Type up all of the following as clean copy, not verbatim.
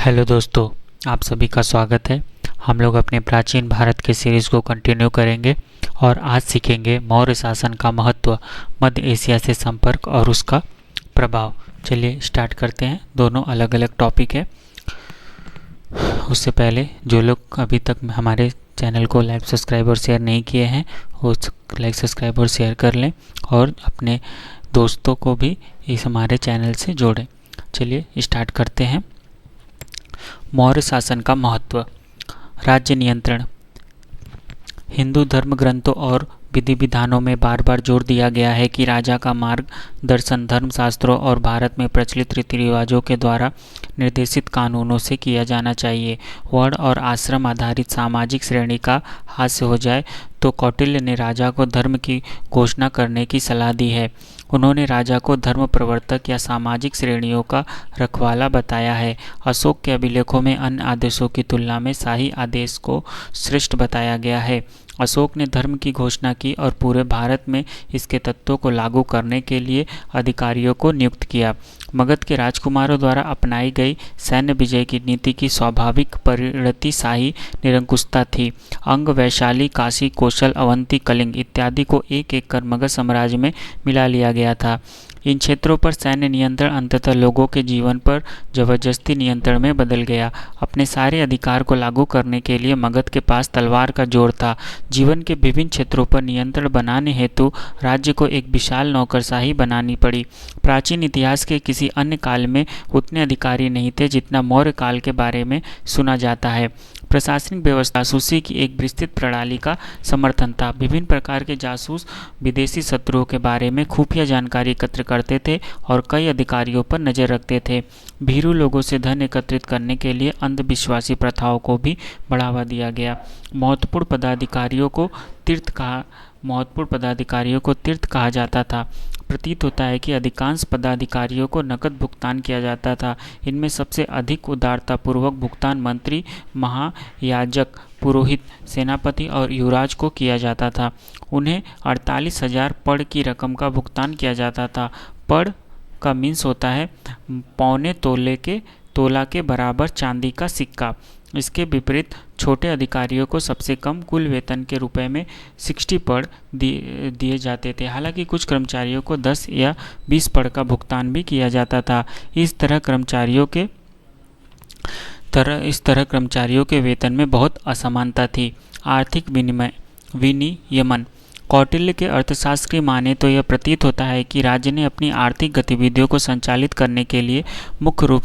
Hello दोस्तों, आप सभी का स्वागत है। हम लोग अपने प्राचीन भारत के सीरीज़ को कंटिन्यू करेंगे और आज सीखेंगे मौर्य शासन का महत्व, मध्य एशिया से संपर्क और उसका प्रभाव। चलिए स्टार्ट करते हैं। दोनों अलग अलग टॉपिक है। उससे पहले जो लोग अभी तक हमारे चैनल को लाइक सब्सक्राइब और शेयर नहीं किए हैं वो लाइक सब्सक्राइब और शेयर कर लें और अपने दोस्तों को भी इस हमारे चैनल से जोड़ें। चलिए स्टार्ट करते हैं। मौर्य शासन का महत्व। राज्य नियंत्रण। हिंदू धर्म ग्रंथों और विधि विधानों में बार बार जोर दिया गया है कि राजा का मार्ग दर्शन धर्मशास्त्रों और भारत में प्रचलित रीति रिवाजों के द्वारा निर्देशित कानूनों से किया जाना चाहिए। वर्ण और आश्रम आधारित सामाजिक श्रेणी का हास्य हो जाए तो कौटिल्य ने राजा को धर्म की घोषणा करने की सलाह दी है। उन्होंने राजा को धर्म प्रवर्तक या सामाजिक श्रेणियों का रखवाला बताया है। अशोक के अभिलेखों में अन्य आदेशों की तुलना में शाही आदेश को श्रेष्ठ बताया गया है। अशोक ने धर्म की घोषणा की और पूरे भारत में इसके तत्वों को लागू करने के लिए अधिकारियों को नियुक्त किया। मगध के राजकुमारों द्वारा अपनाई गई सैन्य विजय की नीति की स्वाभाविक परिणति शाही निरंकुशता थी। अंग, वैशाली, काशी, कौशल, अवंती, कलिंग इत्यादि को एक एक कर मगध साम्राज्य में मिला लिया गया था। इन क्षेत्रों पर सैन्य नियंत्रण अंततः लोगों के जीवन पर जबरदस्ती नियंत्रण में बदल गया। अपने सारे अधिकार को लागू करने के लिए मगध के पास तलवार का जोर था। जीवन के विभिन्न क्षेत्रों पर नियंत्रण बनाने हेतु राज्य को एक विशाल नौकरशाही बनानी पड़ी। प्राचीन इतिहास के किसी अन्य काल में उतने अधिकारी नहीं थे जितना मौर्य काल के बारे में सुना जाता है। प्रशासनिक व्यवस्था जासूसी की एक विस्तृत प्रणाली का समर्थन था। विभिन्न प्रकार के जासूस विदेशी शत्रुओं के बारे में खुफिया जानकारी एकत्र करते थे और कई अधिकारियों पर नजर रखते थे। भीरू लोगों से धन एकत्रित करने के लिए अंधविश्वासी प्रथाओं को भी बढ़ावा दिया गया। महत्वपूर्ण पदाधिकारियों को तीर्थ कहा जाता था। प्रतीत होता है कि अधिकांश पदाधिकारियों को नकद भुगतान किया जाता था। इनमें सबसे अधिक उदारतापूर्वक भुगतान मंत्री, महायाजक, पुरोहित, सेनापति और युवराज को किया जाता था। उन्हें 48,000 पड़ की रकम का भुगतान किया जाता था। पड़ का मीन्स होता है पौने तोला के बराबर चांदी का सिक्का। इसके विपरीत छोटे अधिकारियों को सबसे कम कुल वेतन के रुपए में 60 पड़ दिए जाते थे। हालांकि कुछ कर्मचारियों को 10 या 20 पड़ का भुगतान भी किया जाता था। इस तरह कर्मचारियों के वेतन में बहुत असमानता थी। आर्थिक विनियमन। कौटिल्य के अर्थशास्त्र की माने तो यह प्रतीत होता है कि राज्य ने अपनी आर्थिक गतिविधियों को संचालित करने के लिए मुख्य रूप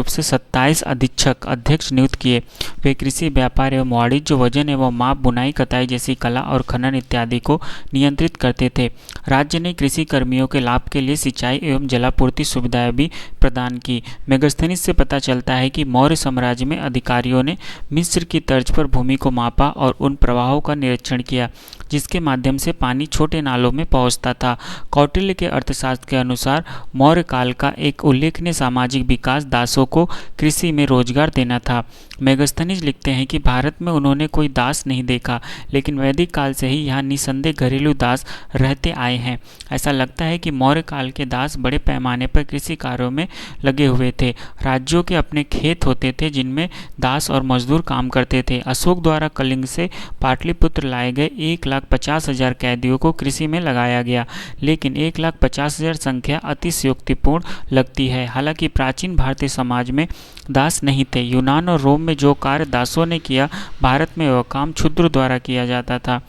से 27 अध्यक्ष नियुक्त किए। वे कृषि, व्यापार एवं वाणिज्य, वजन एवं माप, बुनाई, कताई जैसी कला और खनन इत्यादि को नियंत्रित करते थे। राज्य ने कृषि कर्मियों के लाभ के लिए सिंचाई एवं जलापूर्ति सुविधाएं भी प्रदान की। मेगास्थनीज से पता चलता है कि मौर्य साम्राज्य में अधिकारियों ने मिस्र की तर्ज पर भूमि को मापा और उन प्रवाहों का निरीक्षण किया जिसके माध्यम से पानी छोटे नालों में पहुंचता था। कौटिल्य के अर्थशास्त्र के अनुसार मौर्य काल का एक उल्लेखनीय सामाजिक विकास दासों को कृषि में रोजगार देना था। मेगास्थनीज लिखते हैं कि भारत में उन्होंने कोई दास नहीं देखा, लेकिन वैदिक काल से ही यहाँ निसंदेह घरेलू दास रहते आए हैं। ऐसा लगता है कि मौर्य काल के दास बड़े पैमाने पर कृषि कार्यों में लगे हुए थे। राज्यों के अपने खेत होते थे जिनमें दास और मजदूर काम करते थे। अशोक द्वारा कलिंग से पाटलिपुत्र लाए गए 1,50,000 कैदियों को कृषि में लगाया गया, लेकिन 1,50,000 संख्या अतिशयोक्तिपूर्ण लगती है। हालांकि प्राचीन भारतीय समाज में दास नहीं थे। यूनान और रोम में जो कार्य दासों ने किया, भारत में वह काम शूद्र द्वारा किया जाता था।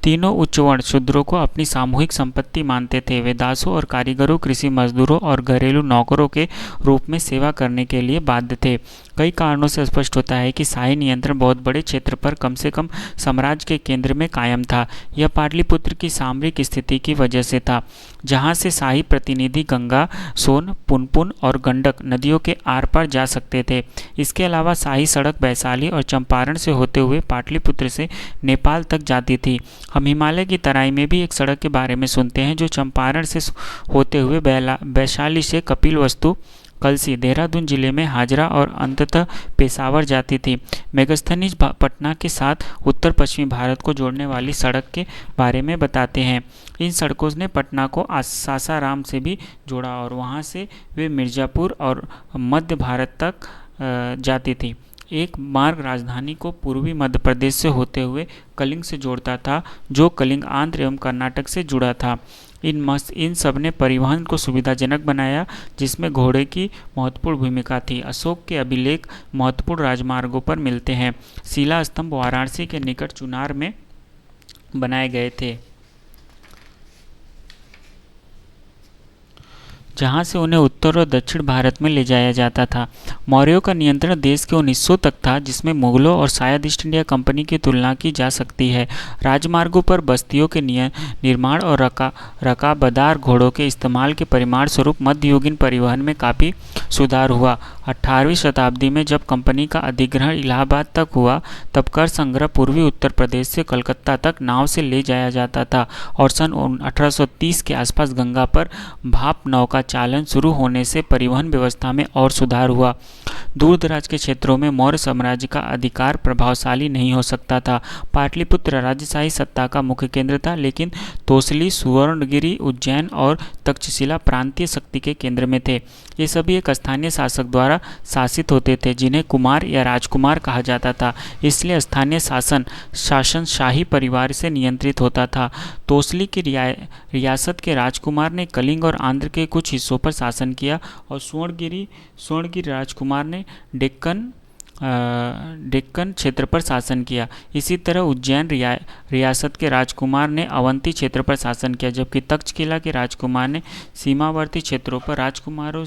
तीनों उच्च वर्ण शूद्रों को अपनी सामूहिक संपत्ति मानते थे। वे दासों और कारीगरों, कृषि मजदूरों और घरेलू नौकरों के रूप में सेवा करने के लिए बाध्य थे। कई कारणों से स्पष्ट होता है कि शाही नियंत्रण बहुत बड़े क्षेत्र पर कम से कम साम्राज्य के केंद्र में कायम था। यह पाटलिपुत्र की सामरिक स्थिति की वजह से था, जहाँ से शाही प्रतिनिधि गंगा, सोन, पुनपुन और गंडक नदियों के आर पार जा सकते थे। इसके अलावा शाही सड़क वैशाली और चंपारण से होते हुए पाटलिपुत्र से नेपाल तक जाती थी। हम हिमालय की तराई में भी एक सड़क के बारे में सुनते हैं जो चंपारण से होते हुए वैशाली से कलसी देहरादून जिले में हाजरा और अंततः पेशावर जाती थी। मेगास्थनीज पटना के साथ उत्तर पश्चिमी भारत को जोड़ने वाली सड़क के बारे में बताते हैं। इन सड़कों ने पटना को सासाराम से भी जोड़ा और वहां से वे मिर्ज़ापुर और मध्य भारत तक जाती थी। एक मार्ग राजधानी को पूर्वी मध्य प्रदेश से होते हुए कलिंग से जोड़ता था, जो कलिंग आंध्र एवं कर्नाटक से जुड़ा था। इन सब ने परिवहन को सुविधाजनक बनाया, जिसमें घोड़े की महत्वपूर्ण भूमिका थी। अशोक के अभिलेख महत्वपूर्ण राजमार्गों पर मिलते हैं। शिला स्तंभ वाराणसी के निकट चुनार में बनाए गए थे, जहां से उन्हें उत्तर और दक्षिण भारत में ले जाया जाता था। मौर्यों का नियंत्रण देश के 1900 तक था, जिसमें मुगलों और शायद ईस्ट इंडिया कंपनी की तुलना की जा सकती है। राजमार्गों पर बस्तियों के निर्माण और रकाबदार घोड़ों के इस्तेमाल के परिणाम स्वरूप मध्ययुगीन परिवहन में काफ़ी सुधार हुआ। 18वीं शताब्दी में जब कंपनी का अधिग्रहण इलाहाबाद तक हुआ, तब कर संग्रह पूर्वी उत्तर प्रदेश से कलकत्ता तक नाव से ले जाया जाता था और सन 1830 के आसपास गंगा पर भाप नौका चालन शुरू होने से परिवहन व्यवस्था में और सुधार हुआ। दूर दराज के क्षेत्रों में मौर्य साम्राज्य का अधिकार प्रभावशाली नहीं हो सकता था। पाटलिपुत्र राजशाही सत्ता का मुख्य केंद्र था, लेकिन तोसली, सुवर्णगिरी, उज्जैन और तक्षशिला प्रांतीय शक्ति के केंद्र में थे। ये सभी एक स्थानीय शासक द्वारा शासित होते थे, जिन्हें कुमार या राजकुमार कहा जाता था। इसलिए स्थानीय शासन शाही परिवार से नियंत्रित होता था। तोसली की रियासत के राजकुमार ने कलिंग और आंध्र के कुछ हिस्सों पर शासन किया और स्वर्णगिरी राजकुमार ने डेक्कन क्षेत्र पर शासन किया। इसी तरह उज्जैन रियासत के राजकुमार ने अवंती क्षेत्र पर शासन किया, जबकि तक्षशिला के राजकुमार ने सीमावर्ती क्षेत्रों पर राजकुमारों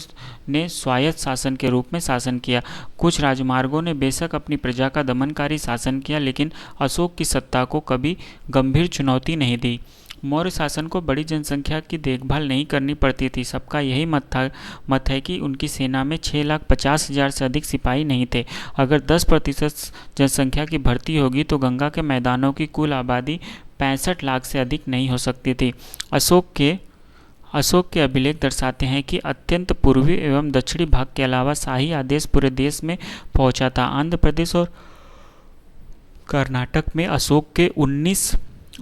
ने स्वायत्त शासन के रूप में शासन किया। कुछ राजमार्गों ने बेशक अपनी प्रजा का दमनकारी शासन किया, लेकिन अशोक की सत्ता को कभी गंभीर चुनौती नहीं दी। मौर्य शासन को बड़ी जनसंख्या की देखभाल नहीं करनी पड़ती थी। सबका यही मत है कि उनकी सेना में 6,50,000 से अधिक सिपाही नहीं थे। अगर 10% जनसंख्या की भर्ती होगी तो गंगा के मैदानों की कुल आबादी 65 लाख से अधिक नहीं हो सकती थी। अशोक के अभिलेख दर्शाते हैं कि अत्यंत पूर्वी एवं दक्षिणी भाग के अलावा शाही आदेश पूरे देश में पहुंचा था। आंध्र प्रदेश और कर्नाटक में अशोक के 19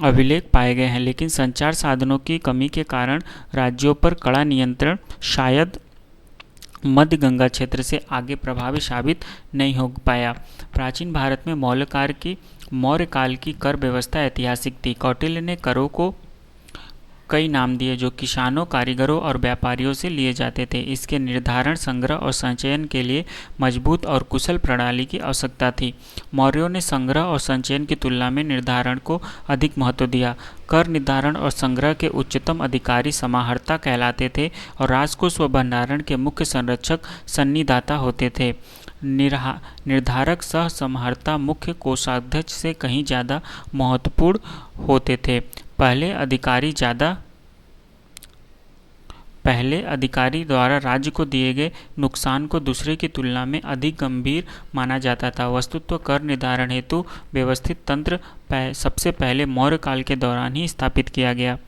अभिलेख पाए गए हैं, लेकिन संचार साधनों की कमी के कारण राज्यों पर कड़ा नियंत्रण शायद मध्य गंगा क्षेत्र से आगे प्रभावी साबित नहीं हो पाया। प्राचीन भारत में मौर्य काल की कर व्यवस्था ऐतिहासिक थी। कौटिल्य ने करों को कई नाम दिए, जो किसानों, कारीगरों और व्यापारियों से लिए जाते थे। इसके निर्धारण, संग्रह और संचयन के लिए मजबूत और कुशल प्रणाली की आवश्यकता थी। मौर्यों ने संग्रह और संचयन की तुलना में निर्धारण को अधिक महत्व दिया। कर निर्धारण और संग्रह के उच्चतम अधिकारी समाहर्ता कहलाते थे और राजकोष व भंडारण के मुख्य संरक्षक सन्निधाता होते थे। निर्धारक सह समाहर्ता मुख्य कोषाध्यक्ष से कहीं ज़्यादा महत्वपूर्ण होते थे। पहले अधिकारी द्वारा राज्य को दिए गए नुकसान को दूसरे की तुलना में अधिक गंभीर माना जाता था। वस्तुतः कर निर्धारण हेतु व्यवस्थित तंत्र सबसे पहले मौर्य काल के दौरान ही स्थापित किया गया।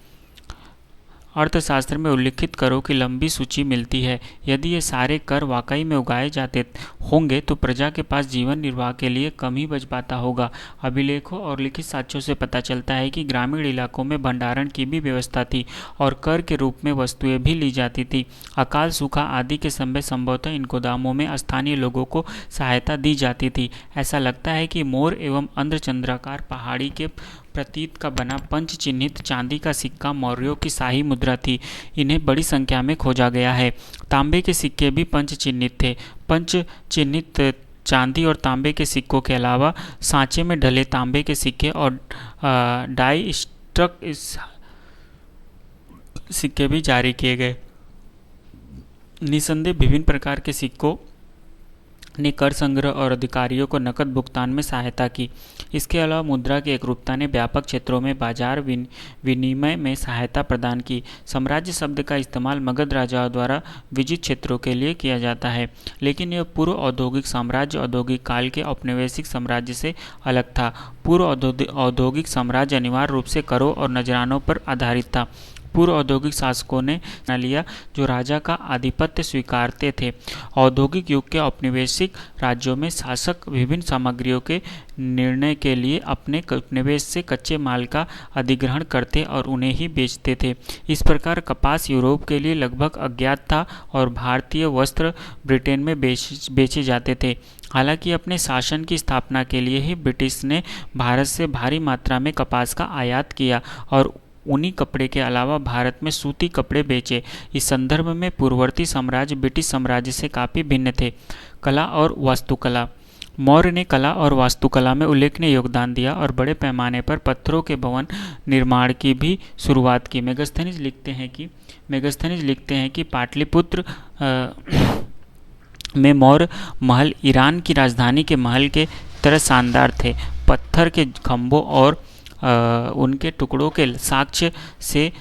अर्थशास्त्र में उल्लिखित करों की लंबी सूची मिलती है। यदि ये सारे कर वाकई में उगाए जाते होंगे तो प्रजा के पास जीवन निर्वाह के लिए कम ही बच पाता होगा। अभिलेखों और लिखित साक्ष्यों से पता चलता है कि ग्रामीण इलाकों में भंडारण की भी व्यवस्था थी और कर के रूप में वस्तुएं भी ली जाती थी। अकाल, सूखा आदि के समय संभवतः इन गोदामों में स्थानीय लोगों को सहायता दी जाती थी। ऐसा लगता है कि मोर एवं अर्धचंद्राकार पहाड़ी के प्रतीत का बना पंच चिन्हित चांदी का सिक्का मौर्यों की शाही मुद्रा थी। इन्हें बड़ी संख्या में खोजा गया है। तांबे के सिक्के भी पंच चिन्हित थे। पंच चिन्हित चांदी और तांबे के सिक्कों के अलावा सांचे में ढले तांबे के सिक्के और डाई स्ट्रक सिक्के भी जारी किए गए। निसंदेह विभिन्न प्रकार के सिक्कों ने कर संग्रह और अधिकारियों को नकद भुगतान में सहायता की। इसके अलावा मुद्रा की एकरूपता ने व्यापक क्षेत्रों में बाजार विनिमय में सहायता प्रदान की। साम्राज्य शब्द का इस्तेमाल मगध राजाओं द्वारा विजित क्षेत्रों के लिए किया जाता है, लेकिन यह पूर्व औद्योगिक साम्राज्य औद्योगिक काल के औपनिवेशिक साम्राज्य से अलग था। पूर्व औद्योगिक साम्राज्य अनिवार्य रूप से करों और नजरानों पर आधारित था। पूर्व औद्योगिक शासकों ने न लिया जो राजा का आधिपत्य स्वीकारते थे। औद्योगिक युग के औपनिवेशिक राज्यों में शासक विभिन्न सामग्रियों के निर्णय के लिए अपने उपनिवेश से कच्चे माल का अधिग्रहण करते और उन्हें ही बेचते थे। इस प्रकार कपास यूरोप के लिए लगभग अज्ञात था और भारतीय वस्त्र ब्रिटेन में बेचे जाते थे। हालांकि अपने शासन की स्थापना के लिए ही ब्रिटिश ने भारत से भारी मात्रा में कपास का आयात किया और ऊनी कपड़े के अलावा भारत में सूती कपड़े बेचे। इस संदर्भ में पूर्ववर्ती साम्राज्य ब्रिटिश साम्राज्य से काफ़ी भिन्न थे। कला और वास्तुकला। मौर्य ने कला और वास्तुकला में उल्लेखनीय योगदान दिया और बड़े पैमाने पर पत्थरों के भवन निर्माण की भी शुरुआत की। मेगास्थनीज लिखते हैं कि पाटलिपुत्र में मौर्य महल ईरान की राजधानी के महल के तरह शानदार थे। पत्थर के खंभों और उनके टुकड़ों के साक्ष्य से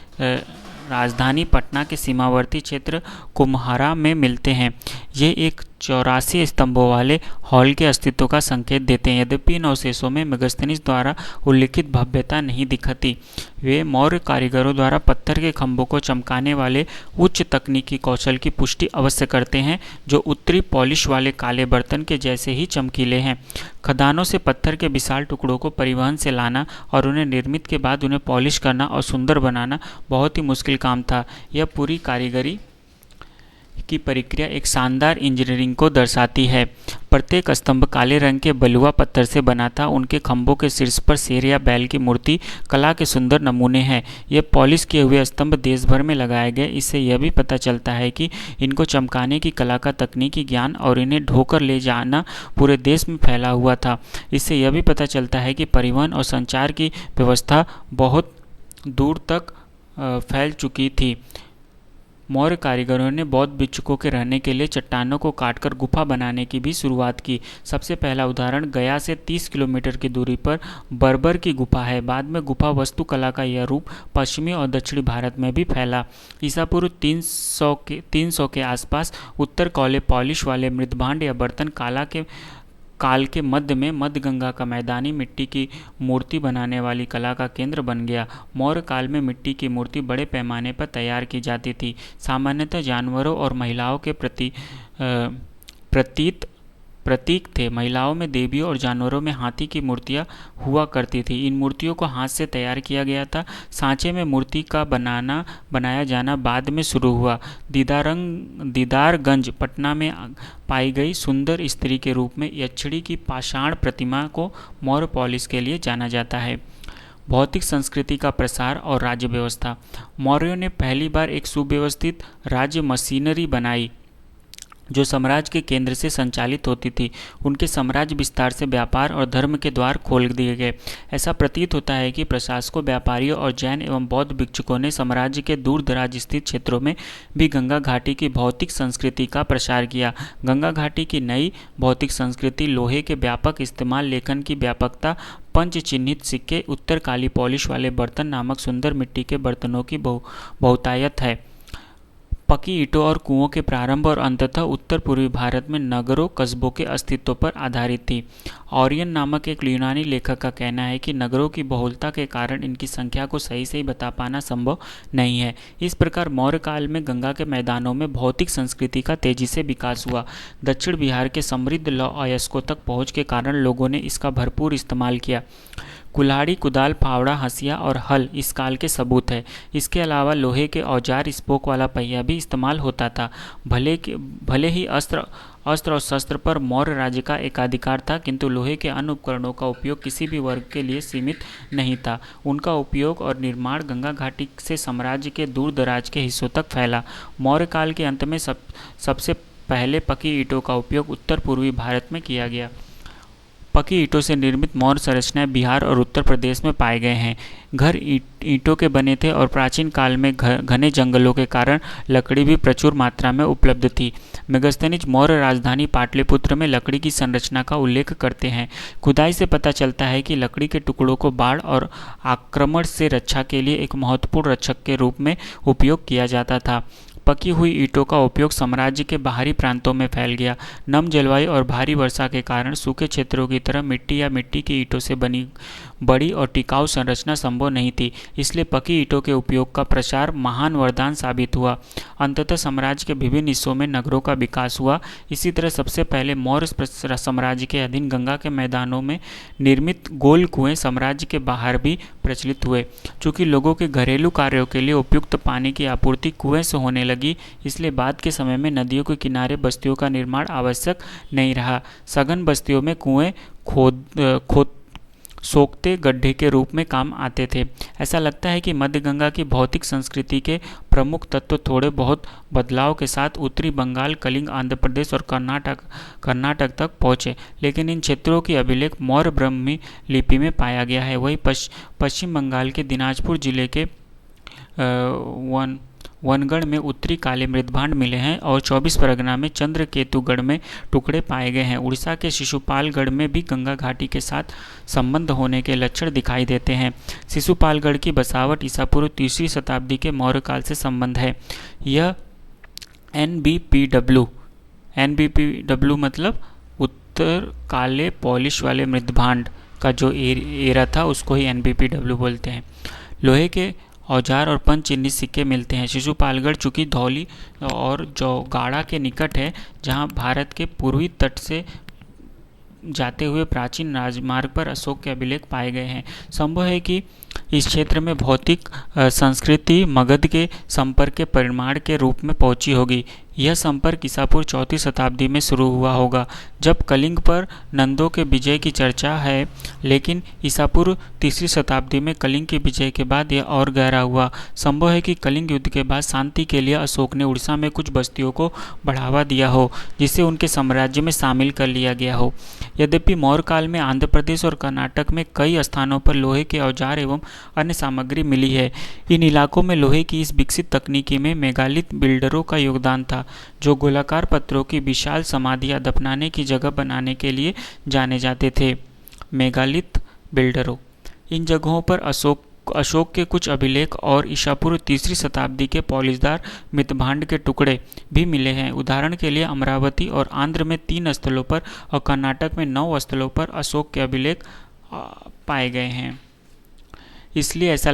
राजधानी पटना के सीमावर्ती क्षेत्र कुम्हारा में मिलते हैं। ये एक 84 स्तंभों वाले हॉल के अस्तित्व का संकेत देते हैं। यद्यपि इन अवशेषों में मेगास्थनीज द्वारा उल्लिखित भव्यता नहीं दिखती। वे मौर्य कारीगरों द्वारा पत्थर के खंभों को चमकाने वाले उच्च तकनीकी कौशल की पुष्टि अवश्य करते हैं जो उत्तरी पॉलिश वाले काले बर्तन के जैसे ही चमकीले हैं। खदानों से पत्थर के विशाल टुकड़ों को परिवहन से लाना और उन्हें निर्मित के बाद उन्हें पॉलिश करना और सुंदर बनाना बहुत ही मुश्किल काम था। यह पूरी कारीगरी की प्रक्रिया एक शानदार इंजीनियरिंग को दर्शाती है। प्रत्येक स्तंभ काले रंग के बलुआ पत्थर से बना था। उनके खंभों के शीर्ष पर शेर या बैल की मूर्ति कला के सुंदर नमूने हैं। ये पॉलिश किए हुए स्तंभ देश भर में लगाए गए। इससे यह भी पता चलता है कि इनको चमकाने की कला का तकनीकी ज्ञान और इन्हें ढोकर ले जाना पूरे देश में फैला हुआ था। इससे यह भी पता चलता है कि परिवहन और संचार की व्यवस्था बहुत दूर तक फैल चुकी थी। मौर्य कारीगरों ने बौद्ध भिक्षुकों के रहने के लिए चट्टानों को काटकर गुफा बनाने की भी शुरुआत की। सबसे पहला उदाहरण गया से 30 किलोमीटर की दूरी पर बर्बर की गुफा है। बाद में गुफा वास्तुकला का यह रूप पश्चिमी और दक्षिणी भारत में भी फैला। ईसा पूर्व 300 के आसपास उत्तर कोले पॉलिश वाले मृदभांड या बर्तन काल के मध्य में मध्य गंगा का मैदानी मिट्टी की मूर्ति बनाने वाली कला का केंद्र बन गया। मौर्य काल में मिट्टी की मूर्ति बड़े पैमाने पर तैयार की जाती थी। सामान्यतः जानवरों और महिलाओं के प्रतीक थे। महिलाओं में देवियों और जानवरों में हाथी की मूर्तियाँ हुआ करती थी। इन मूर्तियों को हाथ से तैयार किया गया था। सांचे में मूर्ति का बनाया जाना बाद में शुरू हुआ। दीदारगंज पटना में पाई गई सुंदर स्त्री के रूप में यक्षिणी की पाषाण प्रतिमा को मौर्य पॉलिश के लिए जाना जाता है। भौतिक संस्कृति का प्रसार और राज्य व्यवस्था। मौर्यों ने पहली बार एक सुव्यवस्थित राज्य मशीनरी बनाई जो साम्राज्य के केंद्र से संचालित होती थी। उनके साम्राज्य विस्तार से व्यापार और धर्म के द्वार खोल दिए गए। ऐसा प्रतीत होता है कि प्रशासकों, व्यापारियों और जैन एवं बौद्ध भिक्षुकों ने साम्राज्य के दूर दराज स्थित क्षेत्रों में भी गंगा घाटी की भौतिक संस्कृति का प्रसार किया। गंगा घाटी की नई भौतिक संस्कृति लोहे के व्यापक इस्तेमाल, लेखन की व्यापकता, पंच चिन्हित सिक्के, उत्तर काली पॉलिश वाले बर्तन नामक सुंदर मिट्टी के बर्तनों की बहुतायत है। पकी ईंटों और कुओं के प्रारंभ और अंततः उत्तर पूर्वी भारत में नगरों कस्बों के अस्तित्व पर आधारित थी। ऑरियन नामक एक यूनानी लेखक का कहना है कि नगरों की बहुलता के कारण इनकी संख्या को सही बता पाना संभव नहीं है। इस प्रकार मौर्य काल में गंगा के मैदानों में भौतिक संस्कृति का तेजी से विकास हुआ। दक्षिण बिहार के समृद्ध लौह अयस्कों तक पहुँच के कारण लोगों ने इसका भरपूर इस्तेमाल किया। कुल्हाड़ी, कुदाल, फावड़ा, हंसिया और हल इस काल के सबूत है। इसके अलावा लोहे के औजार, स्पोक वाला पहिया भी इस्तेमाल होता था। भले ही अस्त्र और शस्त्र पर मौर्य राज्य का एकाधिकार था, किंतु लोहे के अन्य उपकरणों का उपयोग किसी भी वर्ग के लिए सीमित नहीं था। उनका उपयोग और निर्माण गंगा घाटी से साम्राज्य के दूर दराज के हिस्सों तक फैला। मौर्य काल के अंत में सबसे पहले पकी ईंटों का उपयोग उत्तर पूर्वी भारत में किया गया। पकी ईंटों से निर्मित मौर्य संरचनाएं बिहार और उत्तर प्रदेश में पाए गए हैं। घर ईंटों के बने थे और प्राचीन काल में घने जंगलों के कारण लकड़ी भी प्रचुर मात्रा में उपलब्ध थी। मेगास्थनीज मौर्य राजधानी पाटलिपुत्र में लकड़ी की संरचना का उल्लेख करते हैं। खुदाई से पता चलता है कि लकड़ी के टुकड़ों को बाढ़ और आक्रमण से रक्षा के लिए एक महत्वपूर्ण रक्षक के रूप में उपयोग किया जाता था। पकी हुई ईंटों का उपयोग साम्राज्य के बाहरी प्रांतों में फैल गया। नम जलवायु और भारी वर्षा के कारण सूखे क्षेत्रों की तरह मिट्टी या मिट्टी की ईंटों से बनी बड़ी और टिकाऊ संरचना संभव नहीं थी, इसलिए पकी ईंटों के उपयोग का प्रसार महान वरदान साबित हुआ। अंततः साम्राज्य के विभिन्न हिस्सों में नगरों का विकास हुआ। इसी तरह सबसे पहले मौर्य साम्राज्य के अधीन गंगा के मैदानों में निर्मित गोल कुएं साम्राज्य के बाहर भी प्रचलित हुए। चूंकि लोगों के घरेलू कार्यों के लिए उपयुक्त पानी की आपूर्ति कुएं से होने लगी, इसलिए बाद के समय में नदियों के किनारे बस्तियों का निर्माण आवश्यक नहीं रहा। सघन बस्तियों में कुएं खोद सोखते गड्ढे के रूप में काम आते थे। ऐसा लगता है कि मध्य गंगा की भौतिक संस्कृति के प्रमुख तत्व थोड़े बहुत बदलाव के साथ उत्तरी बंगाल, कलिंग, आंध्र प्रदेश और कर्नाटक तक पहुँचे, लेकिन इन क्षेत्रों की अभिलेख मौर्य ब्राह्मी लिपि में पाया गया है। वहीं पश्चिम बंगाल के दिनाजपुर जिले के वनगढ़ में उत्तरी काले मृदभांड मिले हैं और 24 परगना में चंद्रकेतुगढ़ में टुकड़े पाए गए हैं। उड़ीसा के शिशुपालगढ़ में भी गंगा घाटी के साथ संबंध होने के लक्षण दिखाई देते हैं। शिशुपालगढ़ की बसावट ईसा पूर्व 3री शताब्दी के मौर्य काल से संबंध है। यह NBPW मतलब उत्तर काले पॉलिश वाले मृदभांड का जो एरा था उसको ही NBPW बोलते हैं। लोहे के औजार और पंचचिन्हित सिक्के मिलते हैं। शिशुपालगढ़ चूंकि धौली और जौगाड़ा के निकट है, जहां भारत के पूर्वी तट से जाते हुए प्राचीन राजमार्ग पर अशोक के अभिलेख पाए गए हैं। संभव है कि इस क्षेत्र में भौतिक संस्कृति मगध के संपर्क के परिमाण के रूप में पहुंची होगी। यह संपर्क ईसा पूर्व 4वीं शताब्दी में शुरू हुआ होगा, जब कलिंग पर नंदों के विजय की चर्चा है, लेकिन ईसा पूर्व 3री शताब्दी में कलिंग के विजय के बाद यह और गहरा हुआ। संभव है कि कलिंग युद्ध के बाद शांति के लिए अशोक ने उड़ीसा में कुछ बस्तियों को बढ़ावा दिया हो, जिसे उनके साम्राज्य में शामिल कर लिया गया हो। यद्यपि मौर्य काल में आंध्र प्रदेश और कर्नाटक में कई स्थानों पर लोहे के औजार एवं अन्य सामग्री मिली है। इन इलाकों में लोहे की इस विकसित तकनीकी में मेगालिथ बिल्डरों का योगदान था, जो गोलाकार पत्थरों की विशाल समाधियां दफनाने की जगह बनाने के लिए जाने जाते थे। मेगालिथ बिल्डरों। इन जगहों पर अशोक के कुछ अभिलेख और ईसा पूर्व 3री शताब्दी के पॉलिशदार मृदभांड के टुकड़े भी मिले हैं। उदाहरण के लिए अमरावती और आंध्र में 3 स्थलों पर और कर्नाटक में 9 स्थलों पर अशोक के अभिलेख पाए गए हैं। इसलिए ऐसा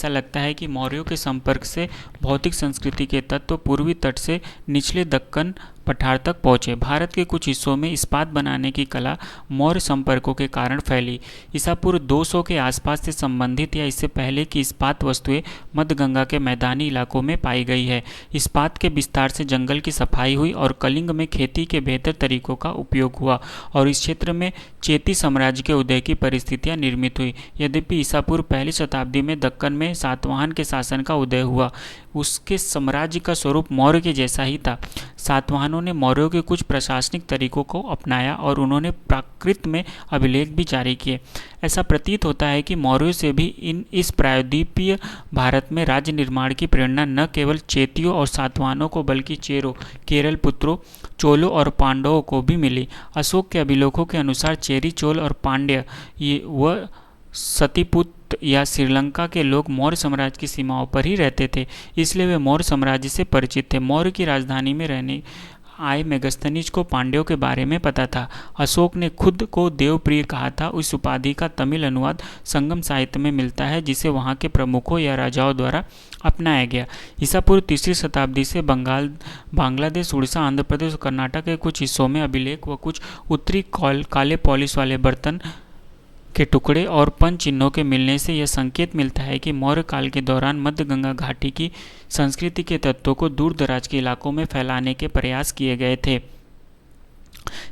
लगता है कि मौर्यों के संपर्क से भौतिक संस्कृति के तत्व पूर्वी तट से निचले दक्कन पठार तक पहुँचे। भारत के कुछ हिस्सों में इस्पात बनाने की कला मौर्य संपर्कों के कारण फैली। ईसा पूर्व 200 के आसपास से संबंधित या इससे पहले की इस्पात वस्तुएं मध्य गंगा के मैदानी इलाकों में पाई गई है। इस्पात के विस्तार से जंगल की सफाई हुई और कलिंग में खेती के बेहतर तरीकों का उपयोग हुआ और इस क्षेत्र में चेती साम्राज्य के उदय की परिस्थितियां निर्मित हुई। यद्यपि ईसा पूर्व 1ली शताब्दी में दक्कन में सातवाहन के शासन का उदय हुआ, उसके साम्राज्य का स्वरूप मौर्य के जैसा ही था। सातवाहनों ने मौर्यों के कुछ प्रशासनिक तरीकों को अपनाया और उन्होंने प्राकृत में अभिलेख भी जारी किए। ऐसा प्रतीत होता है कि मौर्यों से भी इस प्रायद्वीपीय भारत में राज्य निर्माण की प्रेरणा न केवल चेतियों और सातवाहनों को बल्कि चेरों, केरल पुत्रों, चोलों और पांडवों को भी मिली। अशोक के अभिलेखों के अनुसार चेरी, चोल और पांड्य व सतीपुत्र या श्रीलंका के लोग मौर्य साम्राज्य की सीमाओं पर ही रहते थे, इसलिए वे मौर्य साम्राज्य से परिचित थे। मौर्य की राजधानी में रहने आए मेगस्थनीज को पांड्यों के बारे में पता था। अशोक ने खुद को देवप्रिय कहा था। उस उपाधि का तमिल अनुवाद संगम साहित्य में मिलता है, जिसे वहाँ के प्रमुखों या राजाओं द्वारा अपनाया गया। ईसा पूर्व 3री शताब्दी से बांग्लादेश, उड़ीसा, आंध्र प्रदेश और कर्नाटक के कुछ हिस्सों में अभिलेख व कुछ उत्तरी काले पॉलिश वाले बर्तन के टुकड़े और पंच चिन्हों के मिलने से यह संकेत मिलता है कि मौर्य काल के दौरान मध्य गंगा घाटी की संस्कृति के तत्वों को दूर दराज के इलाकों में फैलाने के प्रयास किए गए थे।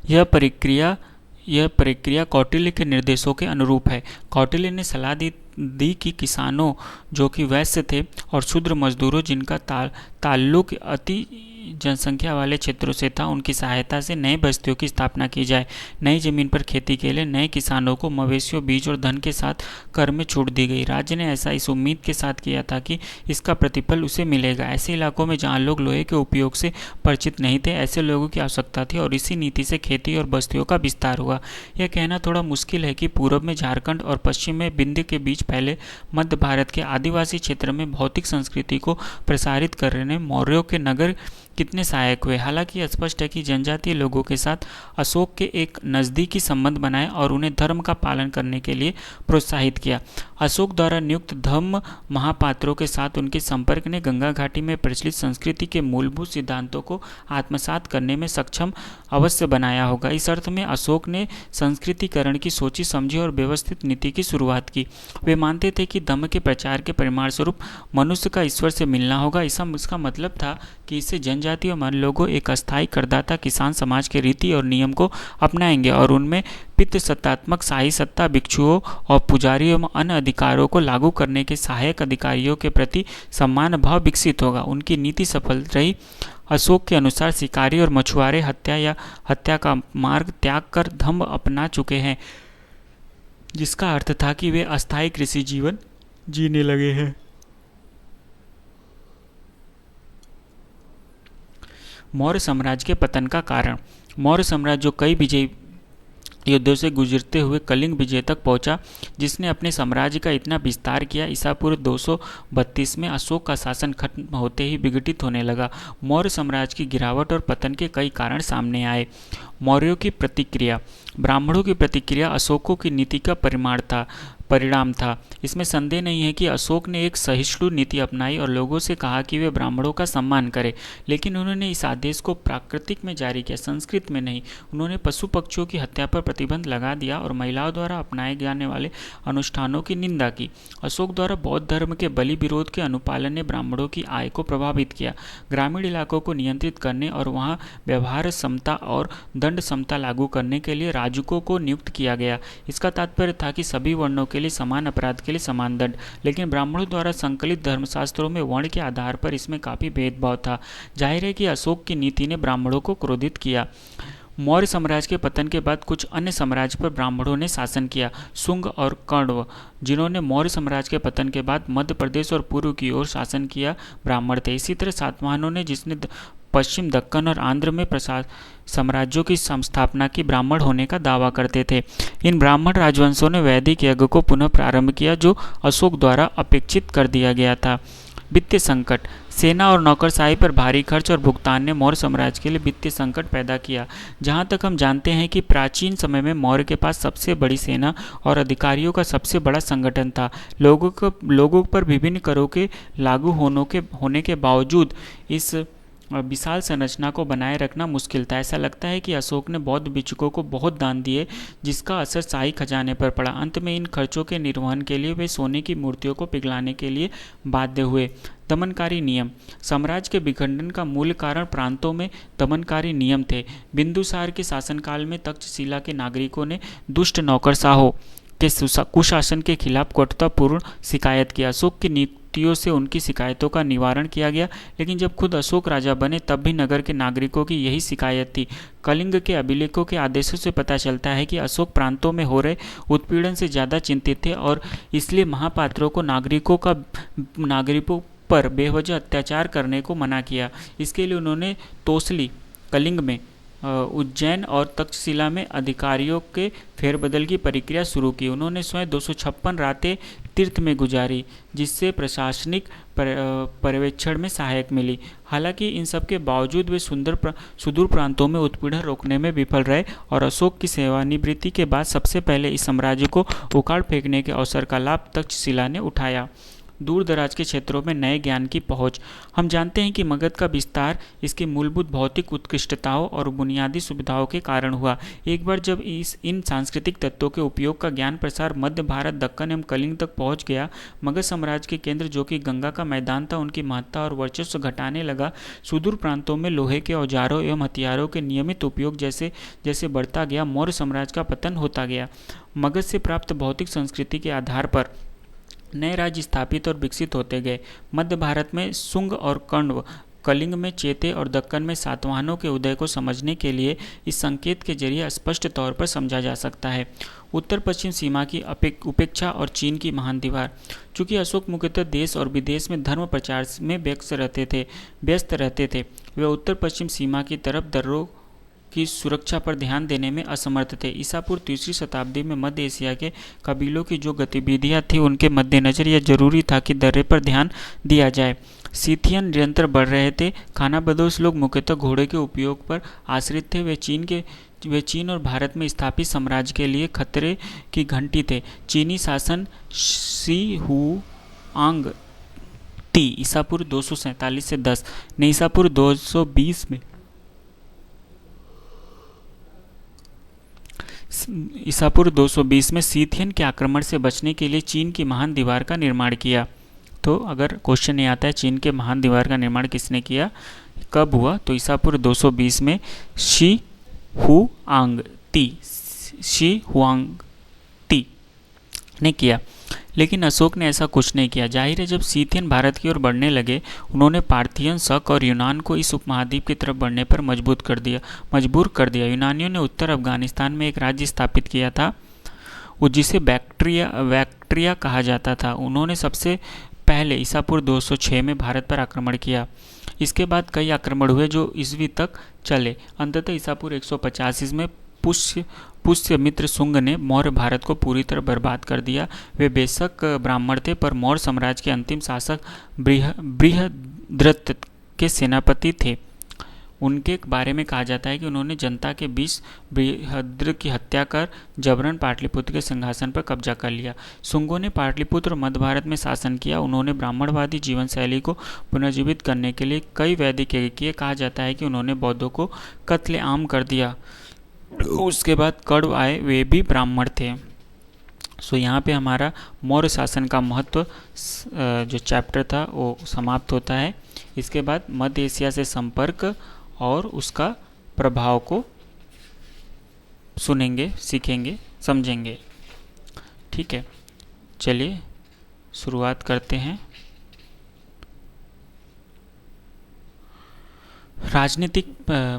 यह प्रक्रिया कौटिल्य के निर्देशों के अनुरूप है। कौटिल्य ने सलाह दी कि किसानों, जो कि वैश्य थे, और शूद्र मजदूरों, जिनका ताल्लुक अति जनसंख्या वाले क्षेत्रों से था, उनकी सहायता से नई बस्तियों की स्थापना की जाए। नई जमीन पर खेती के लिए नए किसानों को मवेशियों, बीज और धन के साथ कर में छूट दी गई। राज्य ने ऐसा इस उम्मीद के साथ किया था कि इसका प्रतिफल उसे मिलेगा। ऐसे इलाकों में जहां लोग लोहे के उपयोग से परिचित नहीं थे, ऐसे लोगों की आवश्यकता थी और इसी नीति से खेती और बस्तियों का विस्तार हुआ। यह कहना थोड़ा मुश्किल है कि पूर्व में झारखंड और पश्चिम में विंध्य के बीच पहले मध्य भारत के आदिवासी क्षेत्र में भौतिक संस्कृति को प्रसारित करने मौर्यों के नगर कितने सहायक हुए। हालांकि स्पष्ट है कि जनजातीय लोगों के साथ अशोक के एक नज़दीकी संबंध बनाए और उन्हें धर्म का पालन करने के लिए प्रोत्साहित किया। अशोक द्वारा नियुक्त धम्म महापात्रों के साथ उनके संपर्क ने गंगा घाटी में प्रचलित संस्कृति के मूलभूत सिद्धांतों को आत्मसात करने में सक्षम अवश्य बनाया होगा। इस अर्थ में अशोक ने संस्कृतिकरण की सोची समझी और व्यवस्थित नीति की शुरुआत की। वे मानते थे कि धम्म के प्रचार के परिणाम स्वरूप मनुष्य का ईश्वर से मिलना होगा। इसका मतलब था कि इससे जनजातीय लोगों एक अस्थायी करदाता किसान समाज के रीति और नियम को अपनाएंगे और उनमें पितृ सत्तात्मक शाही सत्ता, भिक्षुओं और पुजारियों एवं अन्य अधिकारों को लागू करने के सहायक अधिकारियों के प्रति सम्मान भाव विकसित होगा। उनकी नीति सफल रही। अशोक के अनुसार शिकारी और मछुआरे हत्या का मार्ग त्याग कर धम्म अपना चुके हैं, जिसका अर्थ था कि वे अस्थायी कृषि जीवन जीने लगे हैं। मौर्य साम्राज्य के पतन का कारण। मौर्य साम्राज्य जो कई विजयी युद्धों से गुजरते हुए कलिंग विजय तक पहुंचा, जिसने अपने साम्राज्य का इतना विस्तार किया, ईसा पूर्व 232 में अशोक का शासन खत्म होते ही विघटित होने लगा। मौर्य साम्राज्य की गिरावट और पतन के कई कारण सामने आए। मौर्यों की प्रतिक्रिया। ब्राह्मणों की प्रतिक्रिया अशोकों की नीति का परिणाम था। इसमें संदेह नहीं है कि अशोक ने एक सहिष्णु नीति अपनाई और लोगों से कहा कि वे ब्राह्मणों का सम्मान करें, लेकिन उन्होंने इस आदेश को प्राकृतिक में जारी किया, संस्कृत में नहीं। उन्होंने पशु पक्षियों की हत्या पर प्रतिबंध लगा दिया और महिलाओं द्वारा अपनाए जाने वाले अनुष्ठानों की निंदा की। अशोक द्वारा बौद्ध धर्म के बलि विरोध के अनुपालन ने ब्राह्मणों की आय को प्रभावित किया। ग्रामीण इलाकों को नियंत्रित करने और वहाँ व्यवहार समता और दंड समता लागू करने के लिए राजकों को नियुक्त किया गया। इसका तात्पर्य था कि सभी वर्णों के लिए समान अपराध के लिए समान दंड, लेकिन ब्राह्मणों द्वारा संकलित धर्मशास्त्रों में वर्ण के आधार पर इसमें काफी भेदभाव था। जाहिर है कि अशोक की नीति ने ब्राह्मणों को क्रोधित किया। मौर्य साम्राज्य के पतन के बाद कुछ अन्य साम्राज्य पर ब्राह्मणों ने शासन किया। शुंग और कण्व, जिन्होंने मौर्य साम्राज्य के पतन के बाद मध्य प्रदेश और पूर्व की ओर शासन किया, ब्राह्मण थे। इसी तरह सातवाहनों ने, जिसने पश्चिम दक्कन और आंध्र में साम्राज्यों की स्थापना की, ब्राह्मण होने का दावा करते थे। इन ब्राह्मण राजवंशों ने वैदिक यज्ञ को पुनः प्रारंभ किया, जो अशोक द्वारा अपेक्षित कर दिया गया था। वित्तीय संकट। सेना और नौकरशाही पर भारी खर्च और भुगतान ने मौर्य साम्राज्य के लिए वित्तीय संकट पैदा किया। जहां तक हम जानते हैं कि प्राचीन समय में मौर्य के पास सबसे बड़ी सेना और अधिकारियों का सबसे बड़ा संगठन था। लोगों पर विभिन्न करों के लागू होने के बावजूद इस विशाल संरचना को बनाए रखना मुश्किल था। ऐसा लगता है कि अशोक ने बौद्ध भिक्षुकों को बहुत दान दिए, जिसका असर शाही खजाने पर पड़ा। अंत में इन खर्चों के निर्वहन के लिए वे सोने की मूर्तियों को पिघलाने के लिए बाध्य हुए। दमनकारी नियम। साम्राज्य के विखंडन का मूल कारण प्रांतों में दमनकारी नियम थे। बिंदुसार के शासनकाल में तक्षशिला के नागरिकों ने दुष्ट नौकरशाहों के कुशासन के खिलाफ कठोरतापूर्ण शिकायत किया। अशोक की नीतियों से उनकी शिकायतों का निवारण किया गया, लेकिन जब खुद अशोक राजा बने तब भी नगर के नागरिकों की यही शिकायत थी। कलिंग के अभिलेखों के आदेशों से पता चलता है कि अशोक प्रांतों में हो रहे उत्पीड़न से ज़्यादा चिंतित थे और इसलिए महापात्रों को नागरिकों पर बेवजह अत्याचार करने को मना किया। इसके लिए उन्होंने तोसली, कलिंग में, उज्जैन और तक्षशिला में अधिकारियों के फेरबदल की प्रक्रिया शुरू की। उन्होंने स्वयं 256 रातें तीर्थ में गुजारी, जिससे प्रशासनिक पर्यवेक्षण में सहायक मिली। हालांकि इन सब के बावजूद वे सुदूर प्रांतों में उत्पीड़न रोकने में विफल रहे और अशोक की सेवानिवृत्ति के बाद सबसे पहले इस साम्राज्य को उखाड़ फेंकने के अवसर का लाभ तक्षशिला ने उठाया। दूर दराज के क्षेत्रों में नए ज्ञान की पहुंच। हम जानते हैं कि मगध का विस्तार इसकी मूलभूत भौतिक उत्कृष्टताओं और बुनियादी सुविधाओं के कारण हुआ। एक बार जब इन सांस्कृतिक तत्वों के उपयोग का ज्ञान प्रसार मध्य भारत, दक्कन एवं कलिंग तक पहुंच गया, मगध साम्राज्य के केंद्र जो कि गंगा का मैदान था, उनकी महत्ता और वर्चस्व घटाने लगा। सुदूर प्रांतों में लोहे के औजारों एवं हथियारों के नियमित उपयोग जैसे जैसे बढ़ता गया, मौर्य साम्राज्य का पतन होता गया। मगध से प्राप्त भौतिक संस्कृति के आधार पर नए राज्य स्थापित और विकसित होते गए। मध्य भारत में शुंग और कण्व, कलिंग में चेते और दक्कन में सातवाहनों के उदय को समझने के लिए इस संकेत के जरिए स्पष्ट तौर पर समझा जा सकता है। उत्तर पश्चिम सीमा की उपेक्षा और चीन की महान दीवार। चूँकि अशोक मुख्यतः देश और विदेश में धर्म प्रचार में व्यस्त रहते थे, वे उत्तर पश्चिम सीमा की तरफ दर्रों की सुरक्षा पर ध्यान देने में असमर्थ थे। ईसा पूर्व तीसरी शताब्दी में मध्य एशिया के कबीलों की जो गतिविधियां थी उनके मद्देनजर यह जरूरी था कि दर्रे पर ध्यान दिया जाए। सीथियन निरंतर बढ़ रहे थे। खानाबदोश लोग मुख्यतः घोड़े के उपयोग पर आश्रित थे। वे चीन और भारत में स्थापित साम्राज्य के लिए खतरे की घंटी थे। चीनी शासन शी हुआंग ती ईसा पूर्व 247 से 10 ने ईसा पूर्व 220 में सीथियन के आक्रमण से बचने के लिए चीन की महान दीवार का निर्माण किया। तो अगर क्वेश्चन ये आता है चीन के महान दीवार का निर्माण किसने किया, कब हुआ, तो ईसा पूर्व 220 में शी हुआंग ती ने किया। लेकिन अशोक ने ऐसा कुछ नहीं किया। जाहिर है जब सीथियन भारत की ओर बढ़ने लगे उन्होंने पार्थियन, शक और यूनान को इस उपमहाद्वीप की तरफ बढ़ने पर मजबूर कर दिया। यूनानियों ने उत्तर अफगानिस्तान में एक राज्य स्थापित किया था जिसे बैक्ट्रिया कहा जाता था। उन्होंने सबसे पहले ईसा पूर्व 206 में भारत पर आक्रमण किया। इसके बाद कई आक्रमण हुए जो ईस्वी तक चले। अंततः ईसा पूर्व 185 में पुष्यमित्र शुंग ने मौर्य भारत को पूरी तरह बर्बाद कर दिया। वे बेशक ब्राह्मण थे पर मौर्य साम्राज्य के अंतिम शासक बृहद्रथ के सेनापति थे। उनके बारे में कहा जाता है कि उन्होंने जनता के बीच बृहद्र की हत्या कर जबरन पाटलिपुत्र के सिंहासन पर कब्जा कर लिया। शुंगों ने पाटलिपुत्र और मध्य भारत में शासन किया। उन्होंने ब्राह्मणवादी जीवन शैली को पुनर्जीवित करने के लिए कई वैदिक यज्ञ किए। कहा जाता है कि उन्होंने बौद्धों को कत्लेआम कर दिया। उसके बाद कण्व आए, वे भी ब्राह्मण थे। सो यहाँ पे हमारा मौर्य शासन का महत्व जो चैप्टर था वो समाप्त होता है। इसके बाद मध्य एशिया से संपर्क और उसका प्रभाव को सुनेंगे, सीखेंगे, समझेंगे। ठीक है, चलिए शुरुआत करते हैं। राजनीतिक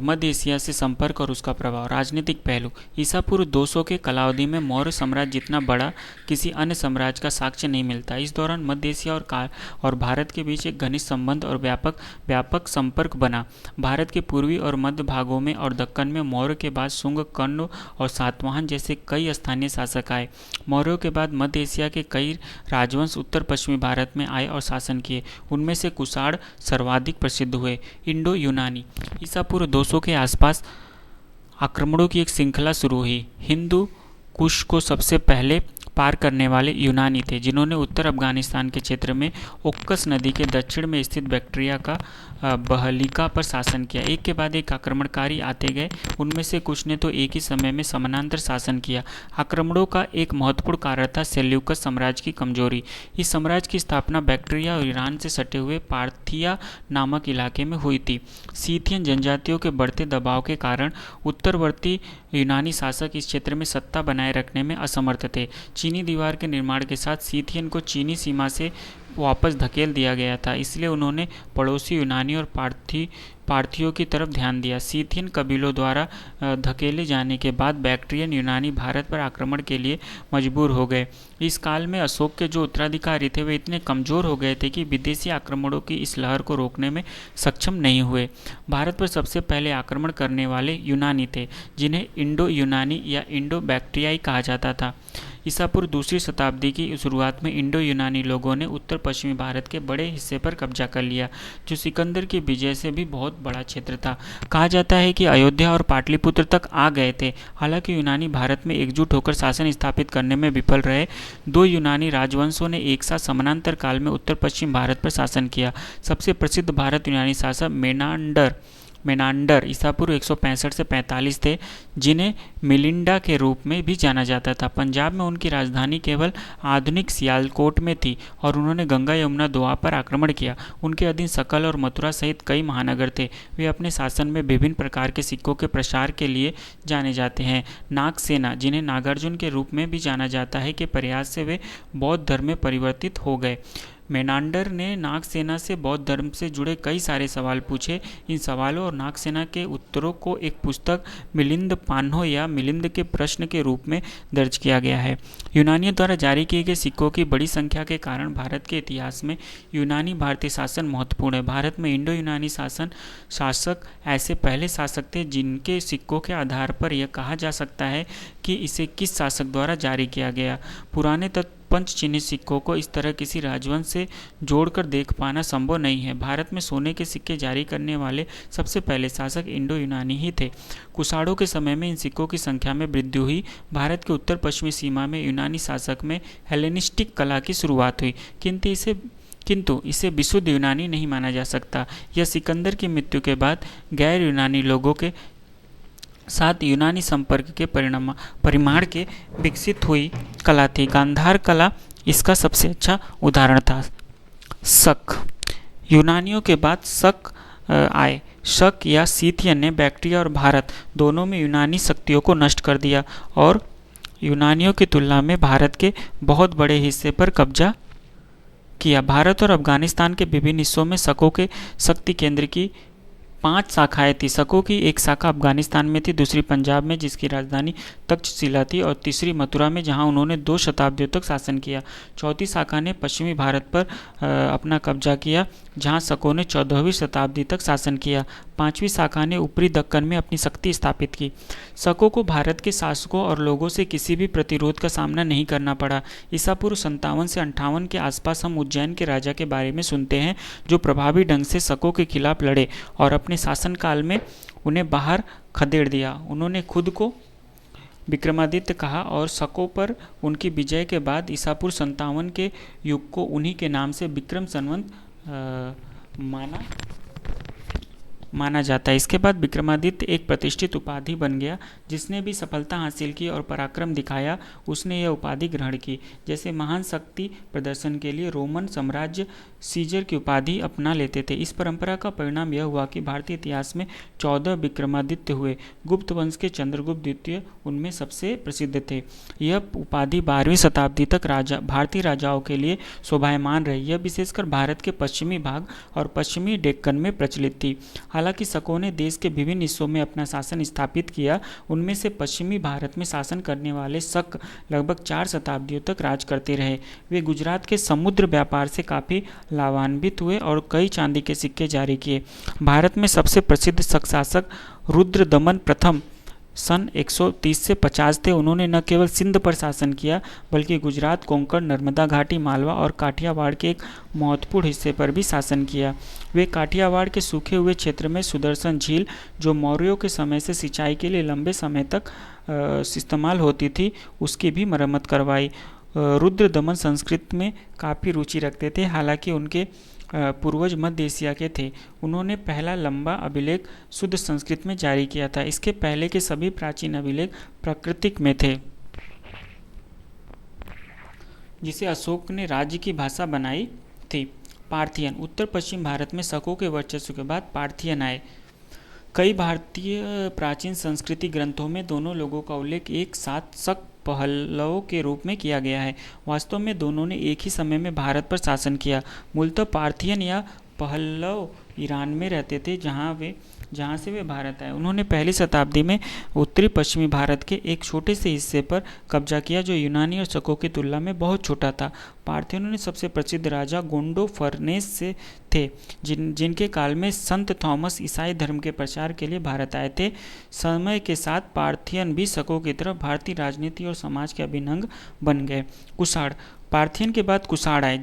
मध्य एशिया से संपर्क और उसका प्रभाव। राजनीतिक पहलू। ईसा पूर्व 200 के कालावधि में मौर्य साम्राज्य जितना बड़ा किसी अन्य साम्राज्य का साक्ष्य नहीं मिलता। इस दौरान मध्य एशिया और भारत के बीच एक घनिष्ठ संबंध और व्यापक संपर्क बना। भारत के पूर्वी और मध्य भागों में और दक्कन में मौर्य के बाद शुंग, कण्व और सातवाहन जैसे कई स्थानीय शासक आए। मौर्यों के बाद मध्य एशिया के कई राजवंश उत्तर पश्चिमी भारत में आए और शासन किए। उनमें से कुषाण सर्वाधिक प्रसिद्ध हुए। इंडो यूनानी। ईसा पूर्व 200 के आसपास आक्रमणों की एक श्रृंखला शुरू हुई। हिंदू कुश को सबसे पहले पार करने वाले यूनानी थे, जिन्होंने उत्तर अफगानिस्तान के क्षेत्र में ओक्कस नदी के दक्षिण में स्थित बैक्ट्रिया का बहलिका पर शासन किया। एक के बाद एक आक्रमणकारी आते गए। उनमें से कुछ ने तो एक ही समय में समानांतर शासन किया। आक्रमणों का एक महत्वपूर्ण कारण था सेल्यूकस साम्राज्य की कमजोरी। इस साम्राज्य की स्थापना बैक्ट्रिया और ईरान से सटे हुए पार्थिया नामक इलाके में हुई थी। सीथियन जनजातियों के बढ़ते दबाव के कारण उत्तरवर्ती यूनानी शासक इस क्षेत्र में सत्ता बनाए रखने में असमर्थ थे। चीनी दीवार के निर्माण के साथ सीथियन को चीनी सीमा से वापस धकेल दिया गया था, इसलिए उन्होंने पड़ोसी यूनानी और पार्थियों की तरफ ध्यान दिया। सीथियन कबीलों द्वारा धकेले जाने के बाद बैक्ट्रियन यूनानी भारत पर आक्रमण के लिए मजबूर हो गए। इस काल में अशोक के जो उत्तराधिकारी थे वे इतने कमज़ोर हो गए थे कि विदेशी आक्रमणों की इस लहर को रोकने में सक्षम नहीं हुए। भारत पर सबसे पहले आक्रमण करने वाले यूनानी थे, जिन्हें इंडो यूनानी या इंडो बैक्ट्रियाई कहा जाता था। ईसा पूर्व दूसरी शताब्दी की शुरुआत में इंडो यूनानी लोगों ने उत्तर पश्चिमी भारत के बड़े हिस्से पर कब्जा कर लिया, जो सिकंदर की विजय से भी बहुत बड़ा क्षेत्र था। कहा जाता है कि अयोध्या और पाटलिपुत्र तक आ गए थे। हालांकि यूनानी भारत में एकजुट होकर शासन स्थापित करने में विफल रहे। दो यूनानी राजवंशों ने एक साथ समानांतर काल में उत्तर पश्चिम भारत पर शासन किया। सबसे प्रसिद्ध भारत यूनानी शासक मेनांडर ईसा पूर्व 165 से 45 थे, जिन्हें मिलिंडा के रूप में भी जाना जाता था। पंजाब में उनकी राजधानी केवल आधुनिक सियालकोट में थी और उन्होंने गंगा यमुना दोआब पर आक्रमण किया। उनके अधीन सकल और मथुरा सहित कई महानगर थे। वे अपने शासन में विभिन्न प्रकार के सिक्कों के प्रसार के लिए जाने जाते हैं। नागसेना, जिन्हें नागार्जुन के रूप में भी जाना जाता है, के प्रयास से वे बौद्ध धर्म में परिवर्तित हो गए। मेनांडर ने नागसेना से बौद्ध धर्म से जुड़े कई सारे सवाल पूछे। इन सवालों और नागसेना के उत्तरों को एक पुस्तक मिलिंद पान्हो या मिलिंद के प्रश्न के रूप में दर्ज किया गया है। यूनानियों द्वारा जारी किए गए सिक्कों की बड़ी संख्या के कारण भारत के इतिहास में यूनानी भारतीय शासन महत्वपूर्ण है। भारत में इंडो यूनानी शासक ऐसे पहले शासक थे जिनके सिक्कों के आधार पर यह कहा जा सकता है कि इसे किस शासक द्वारा जारी किया गया। पुराने पंचचिन्हित सिक्कों को इस तरह किसी राजवंश से जोड़कर देख पाना संभव नहीं है। भारत में सोने के सिक्के जारी करने वाले सबसे पहले शासक इंडो यूनानी ही थे। कुषाणों के समय में इन सिक्कों की संख्या में वृद्धि हुई। भारत के उत्तर पश्चिमी सीमा में यूनानी शासक में हेलेनिस्टिक कला की शुरुआत हुई, किंतु इसे विशुद्ध यूनानी नहीं माना जा सकता। यह सिकंदर की मृत्यु के बाद गैर यूनानी लोगों के साथ यूनानी संपर्क के परिमाण के विकसित हुई कला थी। गांधार कला इसका सबसे अच्छा उदाहरण था। शक, यूनानियों के बाद शक आए। शक या सीथियन ने बैक्ट्रिया और भारत दोनों में यूनानी शक्तियों को नष्ट कर दिया और यूनानियों की तुलना में भारत के बहुत बड़े हिस्से पर कब्जा किया। भारत और अफगानिस्तान के विभिन्न हिस्सों में शकों के शक्ति केंद्र की 5 शाखाएं थी। शकों की एक शाखा अफगानिस्तान में थी, दूसरी पंजाब में जिसकी राजधानी तक्षशिला थी, और तीसरी मथुरा में जहां उन्होंने 2 शताब्दियों तक शासन किया। चौथी शाखा ने पश्चिमी भारत पर अपना कब्जा किया जहां शकों ने 14वीं शताब्दी तक शासन किया। 5वीं शाखा ने ऊपरी दक्कन में अपनी शक्ति स्थापित की। शकों को भारत के शासकों और लोगों से किसी भी प्रतिरोध का सामना नहीं करना पड़ा। ईसा पूर्व 57 से 58 के आसपास हम उज्जैन के राजा के बारे में सुनते हैं जो प्रभावी ढंग से शकों के खिलाफ लड़े और अपने शासनकाल में उन्हें बाहर खदेड़ दिया। उन्होंने खुद को विक्रमादित्य कहा और शकों पर उनकी विजय के बाद ईसा पूर्व 57 के युग को उन्हीं के नाम से विक्रम संवत माना जाता है। इसके बाद विक्रमादित्य एक प्रतिष्ठित उपाधि बन गया। जिसने भी सफलता हासिल की और पराक्रम दिखाया उसने यह उपाधि ग्रहण की। जैसे महान शक्ति प्रदर्शन के लिए रोमन साम्राज्य सीजर की उपाधि अपना लेते थे। इस परंपरा का परिणाम यह हुआ कि भारतीय इतिहास में 14 विक्रमादित्य हुए। गुप्त वंश के चंद्रगुप्त द्वितीय उनमें सबसे प्रसिद्ध थे। यह उपाधि 12वीं शताब्दी तक भारतीय राजाओं के लिए शोभायमान रही। यह विशेषकर भारत के पश्चिमी भाग और पश्चिमी डेक्कन में प्रचलित थी। हालांकि शकों ने देश के विभिन्न हिस्सों में अपना शासन स्थापित किया। उनमें से पश्चिमी भारत में शासन करने वाले शक लगभग 4 शताब्दियों तक राज करते रहे। वे गुजरात के समुद्र व्यापार से काफ़ी लाभान्वित हुए और कई चांदी के सिक्के जारी किए। भारत में सबसे प्रसिद्ध शक शासक रुद्रदमन प्रथम सन 130 से 50 थे। उन्होंने न केवल सिंध पर शासन किया बल्कि गुजरात, कोंकण, नर्मदा घाटी, मालवा और काठियावाड़ के एक महत्वपूर्ण हिस्से पर भी शासन किया। वे काठियावाड़ के सूखे हुए क्षेत्र में सुदर्शन झील, जो मौर्यों के समय से सिंचाई के लिए लंबे समय तक इस्तेमाल होती थी, उसकी भी मरम्मत करवाई। रुद्रदमन संस्कृत में काफ़ी रुचि रखते थे। हालांकि उनके पूर्वज मध्य एशिया के थे। उन्होंने पहला लंबा अभिलेख शुद्ध संस्कृत में जारी किया था। इसके पहले के सभी प्राचीन अभिलेख प्राकृतिक में थे, जिसे अशोक ने राज्य की भाषा बनाई थी। पार्थियन, उत्तर पश्चिम भारत में शकों के वर्चस्व के बाद पार्थियन आए। कई भारतीय प्राचीन संस्कृति ग्रंथों में दोनों लोगों का उल्लेख एक साथ शक पहलवों के रूप में किया गया है। वास्तव में दोनों ने एक ही समय में भारत पर शासन किया। मूलतः पार्थियन या पहलव ईरान में रहते थे, जहाँ से वे भारत आए। उन्होंने पहली शताब्दी में उत्तरी पश्चिमी भारत के एक छोटे से हिस्से पर कब्जा किया जो यूनानी और शकों की तुलना में बहुत छोटा था। पार्थियनों ने सबसे प्रसिद्ध राजा गोंडोफर्नेस से थे, जिनके काल में संत थॉमस ईसाई धर्म के प्रचार के लिए भारत आए थे। समय के साथ पार्थियन भी शकों की तरह भारतीय राजनीति और समाज के अभिन्न अंग बन गए। कुषाण, पार्थियन के बाद कुषाण आए,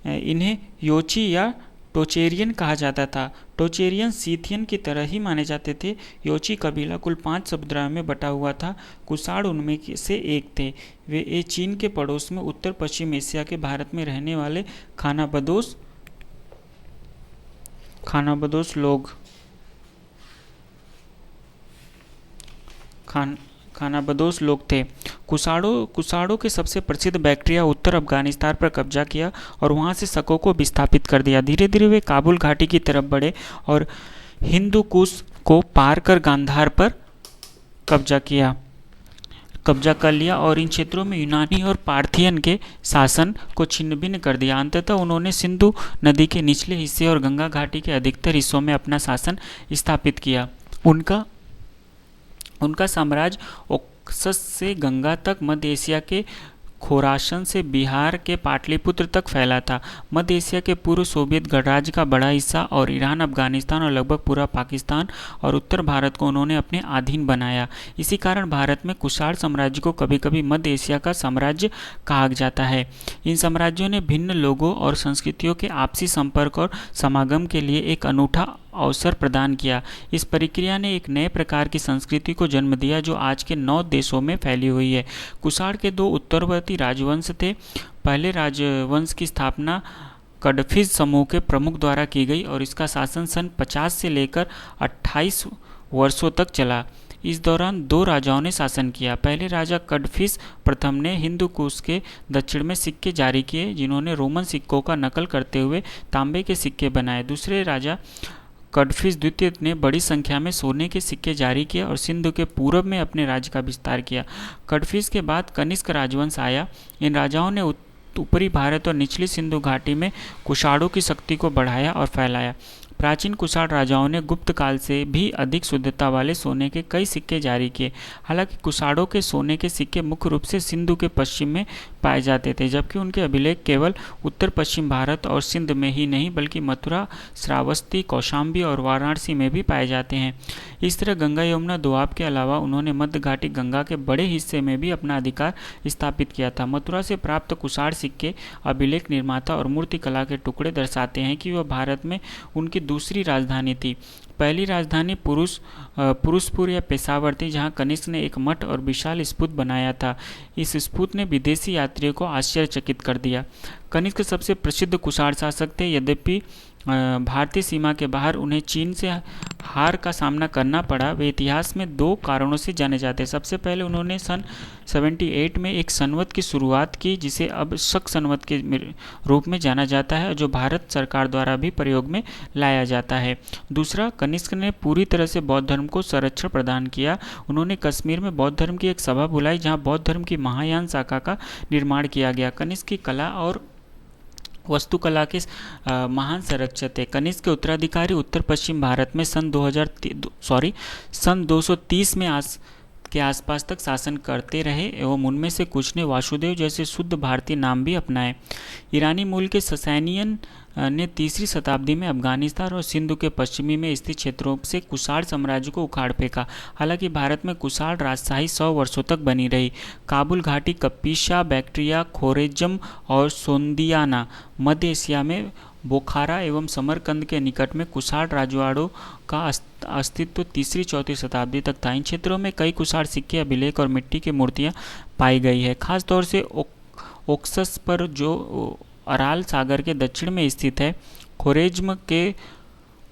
इन्हें योची या टोचेरियन कहा जाता था। टोचेरियन सीथियन की तरह ही माने जाते थे। योची कबीला कुल 5 समुदायों में बटा हुआ था। कुषाण उनमें से एक थे। वे चीन के पड़ोस में उत्तर पश्चिम एशिया के भारत में रहने वाले खानाबदोश लोग थे। कुषाणों के सबसे प्रसिद्ध बैक्ट्रिया उत्तर अफगानिस्तान पर कब्जा किया और वहां से शकों को विस्थापित कर दिया। धीरे धीरे वे काबुल घाटी की तरफ बढ़े और हिंदू कुश को पार कर गांधार पर कब्जा किया। कब्जा कर लिया और इन क्षेत्रों में यूनानी और पार्थियन के शासन को छिन्न भिन्न कर दिया। अंततः उन्होंने सिंधु नदी के निचले हिस्से और गंगा घाटी के अधिकतर हिस्सों में अपना शासन स्थापित किया। उनका साम्राज्य ओक्सस से गंगा तक, मध्य एशिया के खोरासन से बिहार के पाटलिपुत्र तक फैला था। मध्य एशिया के पूर्व सोवियत गणराज्य का बड़ा हिस्सा और ईरान, अफगानिस्तान और लगभग पूरा पाकिस्तान और उत्तर भारत को उन्होंने अपने अधीन बनाया। इसी कारण भारत में कुषाण साम्राज्य को कभी कभी मध्य एशिया का साम्राज्य कहा जाता है। इन साम्राज्यों ने भिन्न लोगों और संस्कृतियों के आपसी संपर्क और समागम के लिए एक अनूठा अवसर प्रदान किया। इस प्रक्रिया ने एक नए प्रकार की संस्कृति को जन्म दिया जो आज के 9 देशों में फैली हुई है। कुषाण के 2 उत्तरवर्ती राजवंश थे। पहले राजवंश की स्थापना कड़फिज समूह के प्रमुख द्वारा की गई और इसका शासन सन 50 से लेकर 28 वर्षों तक चला। इस दौरान 2 राजाओं ने शासन किया। पहले राजा कड़फिस प्रथम ने हिंदू कुश के दक्षिण में सिक्के जारी किए, जिन्होंने रोमन सिक्कों का नकल करते हुए तांबे के सिक्के बनाए। दूसरे राजा कड़फिस द्वितीय ने बड़ी संख्या में सोने के सिक्के जारी किए और सिंधु के पूर्व में अपने राज्य का विस्तार किया। कड़फिस के बाद कनिष्क राजवंश आया। इन राजाओं ने ऊपरी भारत और निचली सिंधु घाटी में कुषाणों की शक्ति को बढ़ाया और फैलाया। प्राचीन कुषाण राजाओं ने गुप्त काल से भी अधिक शुद्धता वाले सोने के कई सिक्के जारी किए। हालांकि कुषाणों के सोने के सिक्के मुख्य रूप से सिंधु के पश्चिम में पाए जाते थे, जबकि उनके अभिलेख केवल उत्तर पश्चिम भारत और सिंध में ही नहीं बल्कि मथुरा, श्रावस्ती, कौशाम्बी और वाराणसी में भी पाए जाते हैं। इस तरह गंगा यमुना दोआब के अलावा उन्होंने मध्य घाटी गंगा के बड़े हिस्से में भी अपना अधिकार स्थापित किया था। मथुरा से प्राप्त कुषाण सिक्के अभिलेख निर्माता और मूर्तिकला के टुकड़े दर्शाते हैं कि वह भारत में उनकी दूसरी राजधानी थी। पहली राजधानी पुरुषपुर या पेशावर थी, जहां कनिष्क ने एक मठ और विशाल स्तूप बनाया था। इस स्तूप ने विदेशी यात्रियों को आश्चर्यचकित कर दिया। कनिष्क सबसे प्रसिद्ध कुषाण शासक थे। यद्यपि भारतीय सीमा के बाहर उन्हें चीन से हार का सामना करना पड़ा, वे इतिहास में 2 कारणों से जाने जाते हैं। सबसे पहले उन्होंने सन 78 में एक संवत की शुरुआत की, जिसे अब शक संवत के रूप में जाना जाता है, जो भारत सरकार द्वारा भी प्रयोग में लाया जाता है। दूसरा, कनिष्क ने पूरी तरह से बौद्ध धर्म को संरक्षण प्रदान किया। उन्होंने कश्मीर में बौद्ध धर्म की एक सभा बुलाई, जहाँ बौद्ध धर्म की महायान शाखा का निर्माण किया गया। कनिष्क की कला और वास्तुकला के महान संरक्षक थे। कनिष्क के उत्तराधिकारी उत्तर पश्चिम भारत में सन 230 में के आसपास तक शासन करते रहे एवं उनमें से कुछ ने वासुदेव जैसे शुद्ध भारतीय नाम भी अपनाए। ईरानी मूल के ससैनियन ने 3री शताब्दी में अफगानिस्तान और सिंधु के पश्चिमी में स्थित क्षेत्रों से कुषाण साम्राज्य को उखाड़ फेंका। हालांकि भारत में कुषाण राजशाही 100 वर्षों तक बनी रही। काबुल घाटी, कपीशा, बैक्ट्रिया, खोरेजम और सोंदियाना मध्य एशिया में बोखारा एवं समरकंद के निकट में कुषाण राजवाड़ों का अस्तित्व 3री-4री शताब्दी तक था। इन क्षेत्रों में कई कुषाण सिक्के, अभिलेख और मिट्टी की मूर्तियां पाई गई है। खासतौर से ओक्सस पर, जो अराल सागर के दक्षिण में स्थित है। खोरेज्म के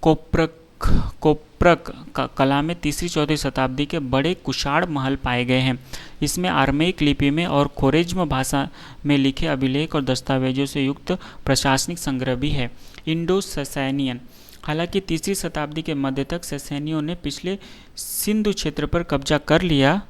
कोप्रक कला में 3री-4री शताब्दी के बड़े कुषाण महल पाए गए हैं। इसमें आर्मेइक लिपि में और खोरेज्म भाषा में लिखे अभिलेख और दस्तावेजों से युक्त प्रशासनिक संग्रह भी है। इंडो ससैनियन, हालांकि 3री शताब्दी के मध्य तक ससैनियों ने पिछले सिंधु क्षेत्र पर कब्जा कर लिया।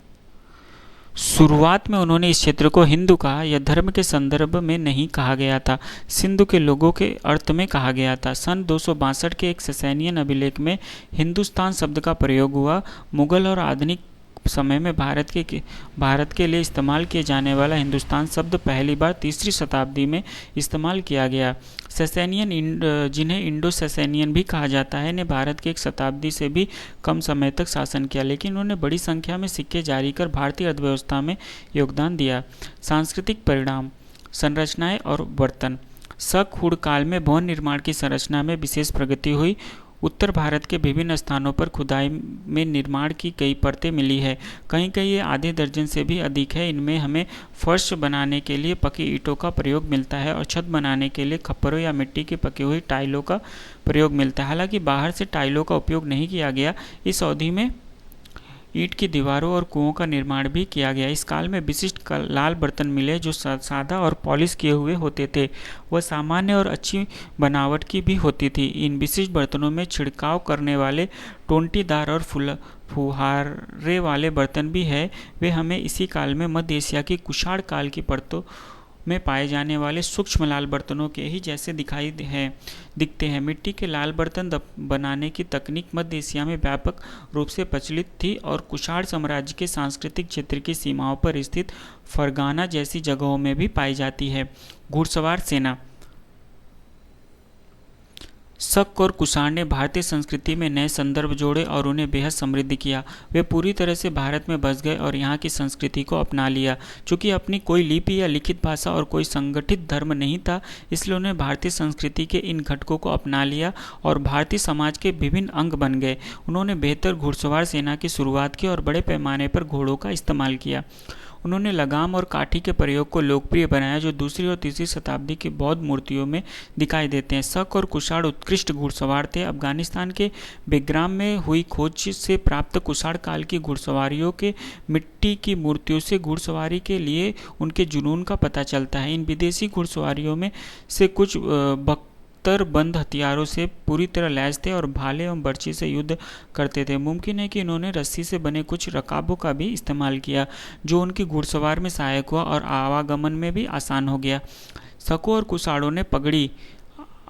शुरुआत में उन्होंने इस क्षेत्र को हिंदू कहा। यह धर्म के संदर्भ में नहीं कहा गया था, सिंधु के लोगों के अर्थ में कहा गया था। सन 262 के एक ससैनियन अभिलेख में हिंदुस्तान शब्द का प्रयोग हुआ। मुगल और आधुनिक समय में भारत के लिए इस्तेमाल किए जाने वाला हिंदुस्तान शब्द पहली बार 3री शताब्दी में इस्तेमाल किया गया। ससैनियन, जिन्हें इंडो ससैनियन भी कहा जाता है, ने भारत के 1 शताब्दी से भी कम समय तक शासन किया, लेकिन उन्होंने बड़ी संख्या में सिक्के जारी कर भारतीय अर्थव्यवस्था में योगदान दिया। सांस्कृतिक परिणाम, संरचनाएं और बर्तन। शक हुड़ काल में भवन निर्माण की संरचना में विशेष प्रगति हुई। उत्तर भारत के विभिन्न स्थानों पर खुदाई में निर्माण की कई परतें मिली है। कहीं कहीं ये आधे दर्जन से भी अधिक है। इनमें हमें फर्श बनाने के लिए पकी ईंटों का प्रयोग मिलता है और छत बनाने के लिए खप्परों या मिट्टी की पकी हुई टाइलों का प्रयोग मिलता है। हालांकि बाहर से टाइलों का उपयोग नहीं किया गया। इस अवधि में ईंट की दीवारों और कुओं का निर्माण भी किया गया। इस काल में विशिष्ट लाल बर्तन मिले जो सादा और पॉलिश किए हुए होते थे। वह सामान्य और अच्छी बनावट की भी होती थी। इन विशिष्ट बर्तनों में छिड़काव करने वाले टोंटीदार और फुहारे वाले बर्तन भी है। वे हमें इसी काल में मध्य एशिया की कुषाण काल की परतों में पाए जाने वाले सूक्ष्म लाल बर्तनों के ही जैसे दिखते हैं। मिट्टी के लाल बर्तन बनाने की तकनीक मध्य एशिया में व्यापक रूप से प्रचलित थी और कुषाण साम्राज्य के सांस्कृतिक क्षेत्र की सीमाओं पर स्थित फरगाना जैसी जगहों में भी पाई जाती है। घुड़सवार सेना। शक और कुषाण ने भारतीय संस्कृति में नए संदर्भ जोड़े और उन्हें बेहद समृद्ध किया। वे पूरी तरह से भारत में बस गए और यहाँ की संस्कृति को अपना लिया। चूंकि अपनी कोई लिपि या लिखित भाषा और कोई संगठित धर्म नहीं था, इसलिए उन्हें भारतीय संस्कृति के इन घटकों को अपना लिया और भारतीय समाज के विभिन्न अंग बन गए। उन्होंने बेहतर घुड़सवार सेना की शुरुआत की और बड़े पैमाने पर घोड़ों का इस्तेमाल किया। उन्होंने लगाम और काठी के प्रयोग को लोकप्रिय बनाया जो दूसरी और तीसरी शताब्दी की बौद्ध मूर्तियों में दिखाई देते हैं। शक और कुषाण उत्कृष्ट घुड़सवार थे। अफगानिस्तान के बेग्राम में हुई खोज से प्राप्त कुषाण काल की घुड़सवारियों के मिट्टी की मूर्तियों से घुड़सवारी के लिए उनके जुनून का पता चलता है। इन विदेशी घुड़सवारियों में से कुछ बंद हथियारों से पूरी तरह लैस थे और भाले एवं बर्छी से युद्ध करते थे। मुमकिन है कि इन्होंने रस्सी से बने कुछ रकाबों का भी इस्तेमाल किया जो उनकी घुड़सवार में सहायक हुआ और आवागमन में भी आसान हो गया। शकों और कुषाणों ने पगड़ी,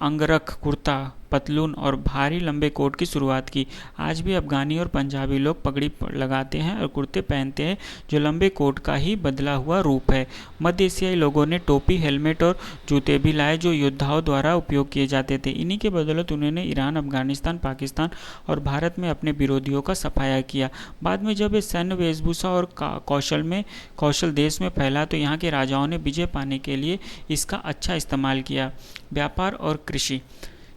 अंगरख, कुर्ता, पतलून और भारी लंबे कोट की शुरुआत की। आज भी अफगानी और पंजाबी लोग पगड़ी लगाते हैं और कुर्ते पहनते हैं जो लंबे कोट का ही बदला हुआ रूप है। मध्य एशियाई लोगों ने टोपी, हेलमेट और जूते भी लाए जो योद्धाओं द्वारा उपयोग किए जाते थे। इन्हीं के बदौलत उन्होंने ईरान, अफगानिस्तान, पाकिस्तान और भारत में अपने विरोधियों का सफाया किया। बाद में जब ये सैन्य वेशभूषा और कौशल देश में फैला तो यहाँ के राजाओं ने विजय पाने के लिए इसका अच्छा इस्तेमाल किया। व्यापार और कृषि।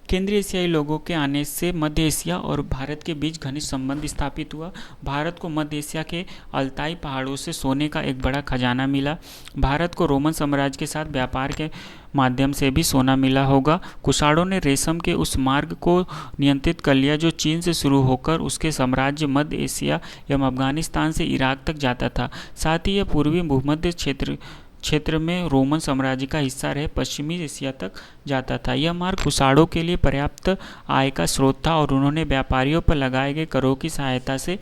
केंद्रीय एशियाई लोगों के आने से मध्य एशिया और भारत के बीच घनिष्ठ संबंध स्थापित हुआ। भारत को मध्य एशिया के अल्ताई पहाड़ों से सोने का एक बड़ा खजाना मिला। भारत को रोमन साम्राज्य के साथ व्यापार के माध्यम से भी सोना मिला होगा। कुषाणों ने रेशम के उस मार्ग को नियंत्रित कर लिया जो चीन से शुरू होकर उसके साम्राज्य मध्य एशिया एवं अफगानिस्तान से इराक तक जाता था। साथ ही यह पूर्वी भूमध्य क्षेत्र में रोमन साम्राज्य का हिस्सा रहे पश्चिमी एशिया तक जाता था। यह मार्ग कुषाणों के लिए पर्याप्त आय का स्रोत था और उन्होंने व्यापारियों पर लगाए गए करों की सहायता से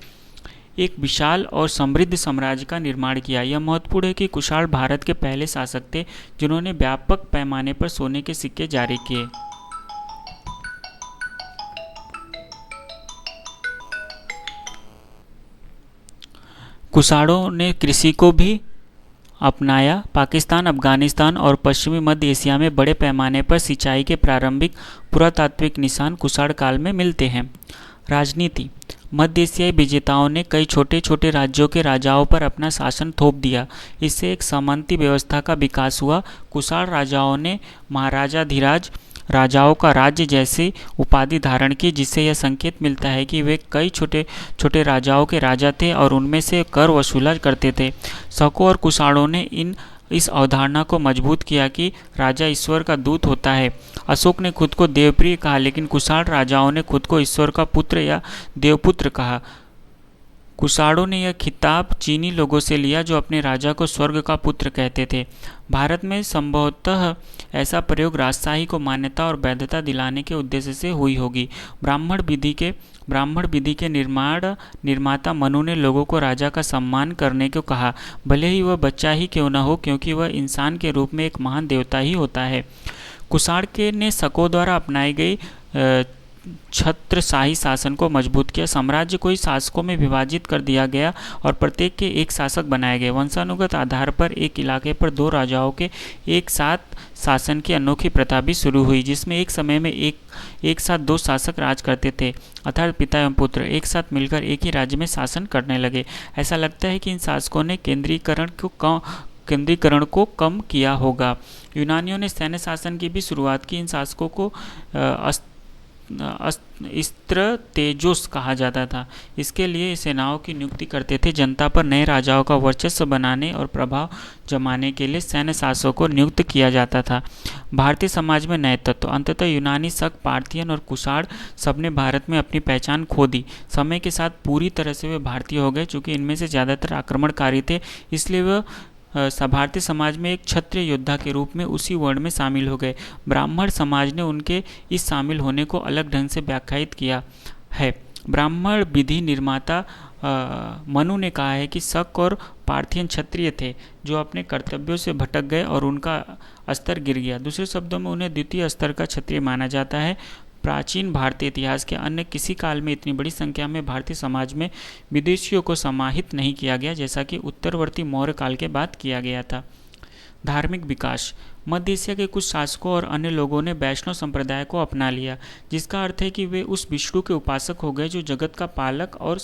एक विशाल और समृद्ध साम्राज्य का निर्माण किया। यह महत्वपूर्ण है कि कुषाण भारत के पहले शासक थे जिन्होंने व्यापक पैमाने पर सोने के सिक्के जारी किए। कुषाणों ने कृषि को भी अपनाया। पाकिस्तान, अफगानिस्तान और पश्चिमी मध्य एशिया में बड़े पैमाने पर सिंचाई के प्रारंभिक पुरातात्विक निशान कुषाण काल में मिलते हैं। राजनीति। मध्य एशियाई विजेताओं ने कई छोटे छोटे राज्यों के राजाओं पर अपना शासन थोप दिया। इससे एक सामंती व्यवस्था का विकास हुआ। कुषाण राजाओं ने महाराजाधिराज राजाओं का राज्य जैसी उपाधि धारण की, जिससे यह संकेत मिलता है कि वे कई छोटे छोटे राजाओं के राजा थे और उनमें से कर वसूला करते थे। शकों और कुषाणों ने इस अवधारणा को मजबूत किया कि राजा ईश्वर का दूत होता है। अशोक ने खुद को देवप्रिय कहा, लेकिन कुषाण राजाओं ने खुद को ईश्वर का पुत्र या देवपुत्र कहा। कुषाणों ने यह खिताब चीनी लोगों से लिया जो अपने राजा को स्वर्ग का पुत्र कहते थे। भारत में संभवतः ऐसा प्रयोग राजशाही को मान्यता और वैधता दिलाने के उद्देश्य से हुई होगी। ब्राह्मण विधि के निर्माता मनु ने लोगों को राजा का सम्मान करने को कहा, भले ही वह बच्चा ही क्यों न हो, क्योंकि वह इंसान के रूप में एक महान देवता ही होता है। कुषाण ने शकों द्वारा अपनाई गई छत्रशाही शासन को मजबूत किया। साम्राज्य को ही शासकों में विभाजित कर दिया गया और प्रत्येक के एक शासक बनाए गए। वंशानुगत आधार पर एक इलाके पर दो राजाओं के एक साथ शासन की अनोखी प्रथा भी शुरू हुई, जिसमें एक समय में एक साथ दो शासक राज करते थे, अर्थात पिता एवं पुत्र एक साथ मिलकर एक ही राज्य में शासन करने लगे। ऐसा लगता है कि इन शासकों ने केंद्रीकरण को कम किया होगा। यूनानियों ने सैन्य शासन की भी शुरुआत की। इन शासकों को अस्त्र तेजोस कहा जाता था। इसके लिए सेनाओं की नियुक्ति करते थे। जनता पर नए राजाओं का वर्चस्व बनाने और प्रभाव जमाने के लिए सैन्य शासकों को नियुक्त किया जाता था। भारतीय समाज में नए तत्व, अंततः यूनानी, शक, पार्थियन और कुषाण सबने भारत में अपनी पहचान खो दी। समय के साथ पूरी तरह से वे भारतीय हो गए। चूँकि इनमें से ज़्यादातर आक्रमणकारी थे, इसलिए वे भारतीय समाज में एक क्षत्रिय योद्धा के रूप में उसी वर्ण में शामिल हो गए। ब्राह्मण समाज ने उनके इस शामिल होने को अलग ढंग से व्याख्यायित किया है। ब्राह्मण विधि निर्माता मनु ने कहा है कि शक और पार्थियन क्षत्रिय थे जो अपने कर्तव्यों से भटक गए और उनका स्तर गिर गया। दूसरे शब्दों में उन्हें द्वितीय स्तर का क्षत्रिय माना जाता है। प्राचीन भारतीय इतिहास के अन्य किसी काल में इतनी बड़ी संख्या में भारतीय समाज में विदेशियों को समाहित नहीं किया गया जैसा कि उत्तरवर्ती मौर्य काल के बाद किया गया था। धार्मिक विकास। मध्य एशिया के कुछ शासकों और अन्य लोगों ने वैष्णव संप्रदाय को अपना लिया, जिसका अर्थ है कि वे उस विष्णु के उपासक हो गए जो जगत का पालक और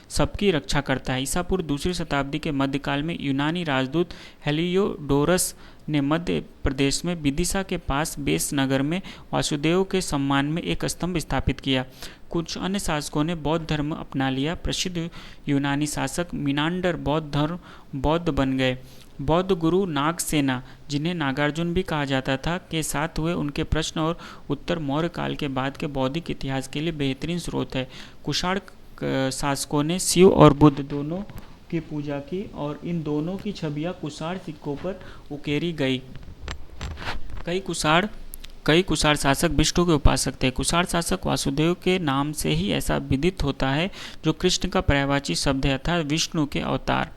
सबकी रक्षा करता है। ईसा पूर्व दूसरी शताब्दी के मध्यकाल में यूनानी राजदूत हेलियोडोरस ने मध्य प्रदेश में विदिशा के पास बेस नगर में वासुदेव के सम्मान में एक स्तंभ स्थापित किया। कुछ अन्य शासकों ने बौद्ध धर्म अपना लिया। प्रसिद्ध यूनानी शासक मिनांडर बौद्ध बन गए। बौद्ध गुरु नागसेना, जिन्हें नागार्जुन भी कहा जाता था, के साथ हुए उनके प्रश्न और उत्तर मौर्य काल के बाद के बौद्धिक इतिहास के लिए बेहतरीन स्रोत है। कुषाण शासकों ने शिव और बुद्ध दोनों की पूजा की और इन दोनों की छवियां कुषाण सिक्कों पर उकेरी गई। कई कुषाण शासक विष्णु के उपासक थे। कुषाण शासक वासुदेव के नाम से ही ऐसा विदित होता है, जो कृष्ण का पर्यायवाची शब्द है, अर्थात विष्णु के अवतार।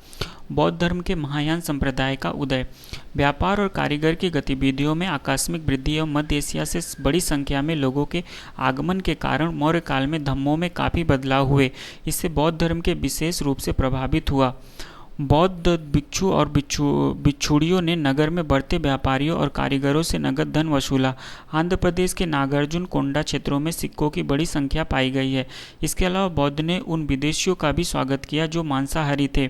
बौद्ध धर्म के महायान संप्रदाय का उदय। व्यापार और कारीगर की गतिविधियों में आकस्मिक वृद्धि एवं मध्य एशिया से बड़ी संख्या में लोगों के आगमन के कारण मौर्य काल में धर्मों में काफ़ी बदलाव हुए। इससे बौद्ध धर्म के विशेष रूप से प्रभावित हुआ। बौद्ध भिक्षु और भिक्षुड़ियों ने नगर में बढ़ते व्यापारियों और कारीगरों से नगद धन वसूला। आंध्र प्रदेश के नागार्जुन कोंडा क्षेत्रों में सिक्कों की बड़ी संख्या पाई गई है। इसके अलावा बौद्ध ने उन विदेशियों का भी स्वागत किया जो मांसाहारी थे।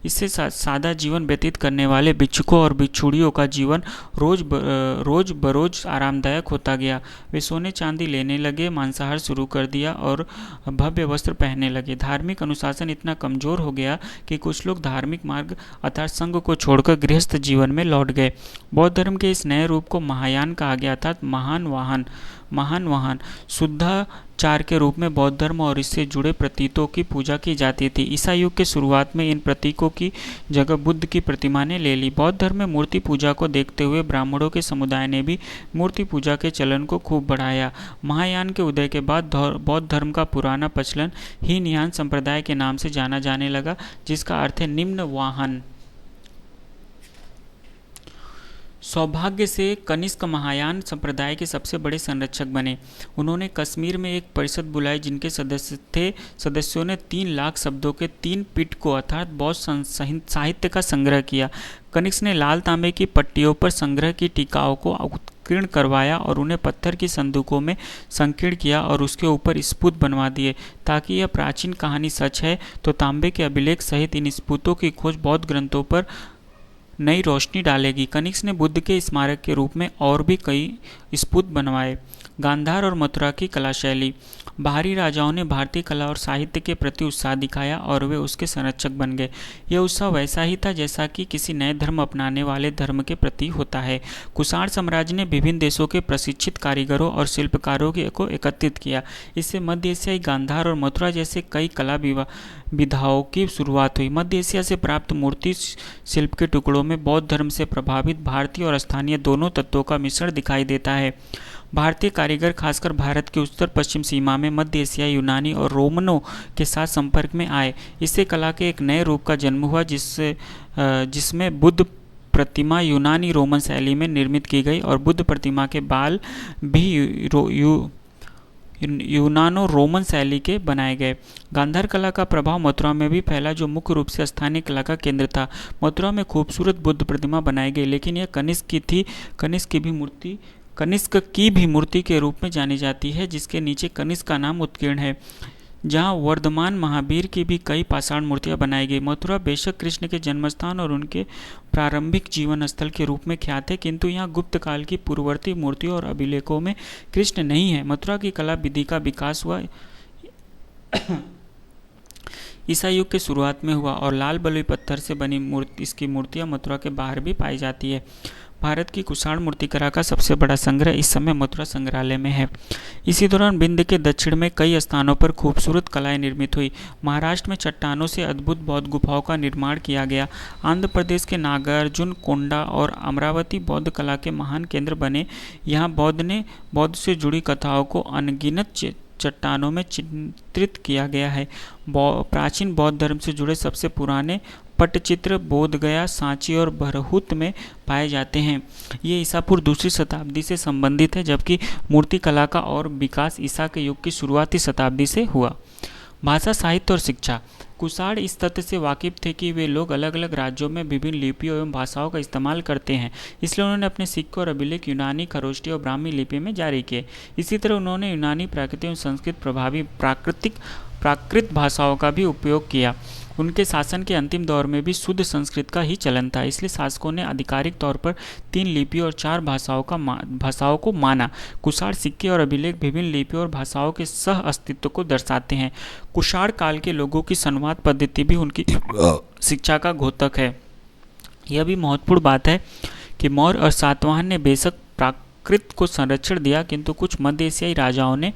इससे सादा जीवन व्यतीत करने वाले भिक्षुकों और भिक्षुड़ियों का जीवन रोज बरोज आरामदायक होता गया। वे सोने चांदी लेने लगे, मांसाहार शुरू कर दिया और भव्य वस्त्र पहनने लगे। धार्मिक अनुशासन इतना कमजोर हो गया कि कुछ लोग धार्मिक मार्ग अर्थात संघ को छोड़कर गृहस्थ जीवन में लौट गए। बौद्ध धर्म के इस नए रूप को महायान कहा गया, अर्थात महान वाहन शुद्धाचार के रूप में बौद्ध धर्म और इससे जुड़े प्रतीकों की पूजा की जाती थी। ईसा युग के शुरुआत में इन प्रतीकों की जगह बुद्ध की प्रतिमा ने ले ली। बौद्ध धर्म में मूर्ति पूजा को देखते हुए ब्राह्मणों के समुदाय ने भी मूर्ति पूजा के चलन को खूब बढ़ाया। महायान के उदय के बाद बौद्ध धर्म का पुराना प्रचलन हीनयान संप्रदाय के नाम से जाना जाने लगा, जिसका अर्थ है निम्न वाहन। सौभाग्य से कनिष्क महायान संप्रदाय के सबसे बड़े संरक्षक बने। उन्होंने कश्मीर में एक परिषद बुलाई जिनके सदस्यों ने 3 लाख शब्दों के 3 पिटकों अर्थात बौद्ध साहित्य का संग्रह किया। कनिष्क ने लाल तांबे की पट्टियों पर संग्रह की टीकाओं को उत्कीर्ण करवाया और उन्हें पत्थर की संदूकों में संकीर्ण किया और उसके ऊपर स्फुट बनवा दिए। ताकि यह प्राचीन कहानी सच है तो तांबे के अभिलेख सहित इन स्फुटों की खोज बौद्ध ग्रंथों पर नई रोशनी डालेगी। कनिष्क ने बुद्ध के स्मारक के रूप में और भी कई स्फुट बनवाए। गांधार और मथुरा की कला शैली। बाहरी राजाओं ने भारतीय कला और साहित्य के प्रति उत्साह दिखाया और वे उसके संरक्षक बन गए। यह उत्साह वैसा ही था जैसा कि किसी नए धर्म अपनाने वाले धर्म के प्रति होता है। कुषाण साम्राज्य ने विभिन्न देशों के प्रशिक्षित कारीगरों और शिल्पकारों को एकत्रित किया। इससे मध्य एशियाई गांधार और मथुरा जैसे कई कला विधाओं की शुरुआत हुई। मध्य एशिया से प्राप्त मूर्ति शिल्प के टुकड़ों में बौद्ध धर्म से प्रभावित भारतीय और स्थानीय दोनों तत्वों का मिश्रण दिखाई देता है। भारतीय कारीगर खासकर भारत की उत्तर पश्चिम सीमा में मध्य एशियाई, यूनानी और रोमनों के साथ संपर्क में आए। इससे कला के एक नए रूप का जन्म हुआ जिसमें बुद्ध प्रतिमा यूनानी रोमन शैली में निर्मित की गई और बुद्ध प्रतिमा के बाल भी यूनानो रोमन शैली के बनाए गए। गांधार कला का प्रभाव मथुरा में भी फैला जो मुख्य रूप से स्थानीय कला का केंद्र था। मथुरा में खूबसूरत बुद्ध प्रतिमा बनाई गई लेकिन यह कनिष्क की थी। कनिष्क की भी मूर्ति के रूप में जानी जाती है जिसके नीचे कनिष्क का नाम उत्कीर्ण है। जहां वर्धमान महावीर की भी कई पाषाण मूर्तियां बनाई गई। मथुरा बेशक कृष्ण के जन्मस्थान और उनके प्रारंभिक जीवन स्थल के रूप में ख्यात है, किंतु यहाँ गुप्त काल की पूर्ववर्ती मूर्तियों और अभिलेखों में कृष्ण नहीं है। मथुरा की कला विधि का विकास हुआ ईसाई युग के शुरुआत में हुआ और लाल बलुई पत्थर से बनी इसकी मूर्तियां मथुरा के बाहर भी पाई जाती है। भारत की कुषाण मूर्तिकला का सबसे बड़ा संग्रह इस समय मथुरा संग्रहालय में है। इसी दौरान विंध्य के दक्षिण में कई स्थानों पर खूबसूरत कलाएं निर्मित हुई। महाराष्ट्र में चट्टानों से अद्भुत बौद्ध गुफाओं का निर्माण किया गया। आंध्र प्रदेश के नागार्जुन कोंडा और अमरावती बौद्ध कला के महान केंद्र बने। यहाँ बौद्ध से जुड़ी कथाओं को अनगिनत चट्टानों में चित्रित किया गया है। प्राचीन बौद्ध धर्म से जुड़े सबसे पुराने पट्टचित्र बोधगया, सांची और बरहुत में पाए जाते हैं। ये ईसा पूर्व दूसरी शताब्दी से संबंधित है, जबकि मूर्तिकला का और विकास ईसा के युग की शुरुआती शताब्दी से हुआ। भाषा, साहित्य और शिक्षा। कुषाण इस तथ्य से वाकिफ थे कि वे लोग अलग अलग राज्यों में विभिन्न लिपियों एवं भाषाओं का इस्तेमाल करते हैं, इसलिए उन्होंने अपने सिक्के और अभिलेख यूनानी, खरोष्टी और ब्राह्मी लिपि में जारी किए। इसी तरह उन्होंने यूनानी, प्राकृतिक एवं संस्कृत प्रभावी प्राकृत भाषाओं का भी उपयोग किया। उनके शासन के अंतिम दौर में भी शुद्ध संस्कृत का ही चलन था, इसलिए शासकों ने आधिकारिक तौर पर 3 लिपियों और 4 भाषाओं को माना। कुषाण सिक्के और अभिलेख विभिन्न लिपियों और भाषाओं के सह अस्तित्व को दर्शाते हैं। कुषाण काल के लोगों की संवाद पद्धति भी उनकी शिक्षा का द्योतक है। यह भी महत्वपूर्ण बात है कि मौर्य और सातवाहन ने बेशक प्राकृत को संरक्षण दिया, किंतु कुछ मध्य एशियाई राजाओं ने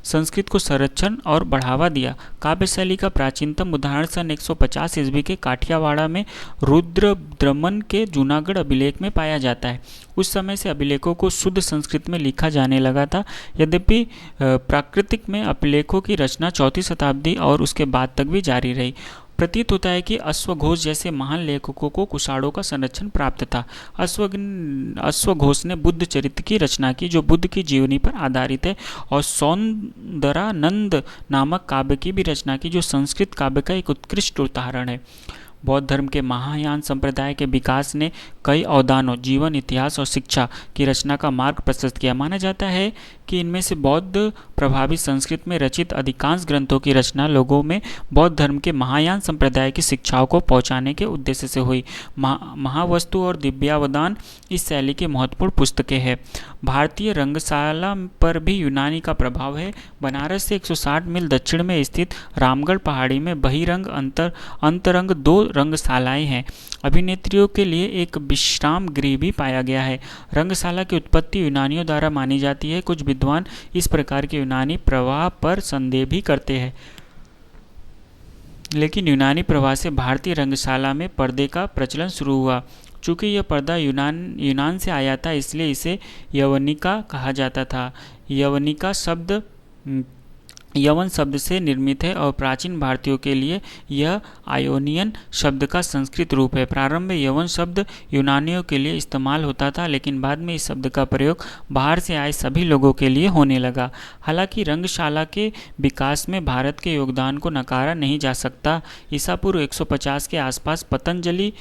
संस्कृत को संरक्षण और बढ़ावा दिया। काव्य शैली का प्राचीनतम उदाहरण सन 150 ईस्वी के काठियावाड़ में रुद्रद्रमन के जूनागढ़ अभिलेख में पाया जाता है। उस समय से अभिलेखों को शुद्ध संस्कृत में लिखा जाने लगा था। यद्यपि प्राकृतिक में अभिलेखों की रचना 4वीं शताब्दी और उसके बाद तक भी जारी रही। प्रतीत होता है कि अश्वघोष जैसे महान लेखकों को कुषाणों का संरक्षण प्राप्त था। अश्वघोष ने बुद्ध चरित्र की रचना की, जो बुद्ध की जीवनी पर आधारित है, और सौंदरानंद नामक काव्य की भी रचना की, जो संस्कृत काव्य का एक उत्कृष्ट उदाहरण है। बौद्ध धर्म के महायान संप्रदाय के विकास ने कई अवदानों, जीवन, इतिहास और शिक्षा की रचना का मार्ग प्रशस्त किया। माना जाता है कि इनमें से बौद्ध प्रभावित संस्कृत में रचित अधिकांश ग्रंथों की रचना लोगों में बौद्ध धर्म के महायान संप्रदाय की शिक्षाओं को पहुंचाने के उद्देश्य से हुई। महावस्तु और दिव्यावदान इस शैली की महत्वपूर्ण पुस्तकें हैं। भारतीय रंगशाला पर भी यूनानी का प्रभाव है। बनारस से 160 मील दक्षिण में स्थित रामगढ़ पहाड़ी में बहिरंग अंतरंग 2 रंगशालाएं हैं। अभिनेत्रियों के लिए एक विश्राम गृह भी पाया गया है। रंगशाला की उत्पत्ति यूनानियों द्वारा मानी जाती है। कुछ विद्वान इस प्रकार के यूनानी प्रवाह पर संदेह भी करते हैं, लेकिन यूनानी प्रवाह से भारतीय रंगशाला में पर्दे का प्रचलन शुरू हुआ। चूँकि यह पर्दा यूनान से आया था, इसलिए इसे यवनिका कहा जाता था। यवनिका शब्द यवन शब्द से निर्मित है और प्राचीन भारतीयों के लिए यह आयोनियन शब्द का संस्कृत रूप है। प्रारंभ में यवन शब्द यूनानियों के लिए इस्तेमाल होता था, लेकिन बाद में इस शब्द का प्रयोग बाहर से आए सभी लोगों के लिए होने लगा। हालांकि रंगशाला के विकास में भारत के योगदान को नकारा नहीं जा सकता। ईसा पूर्व 150 के आसपास पतंजलि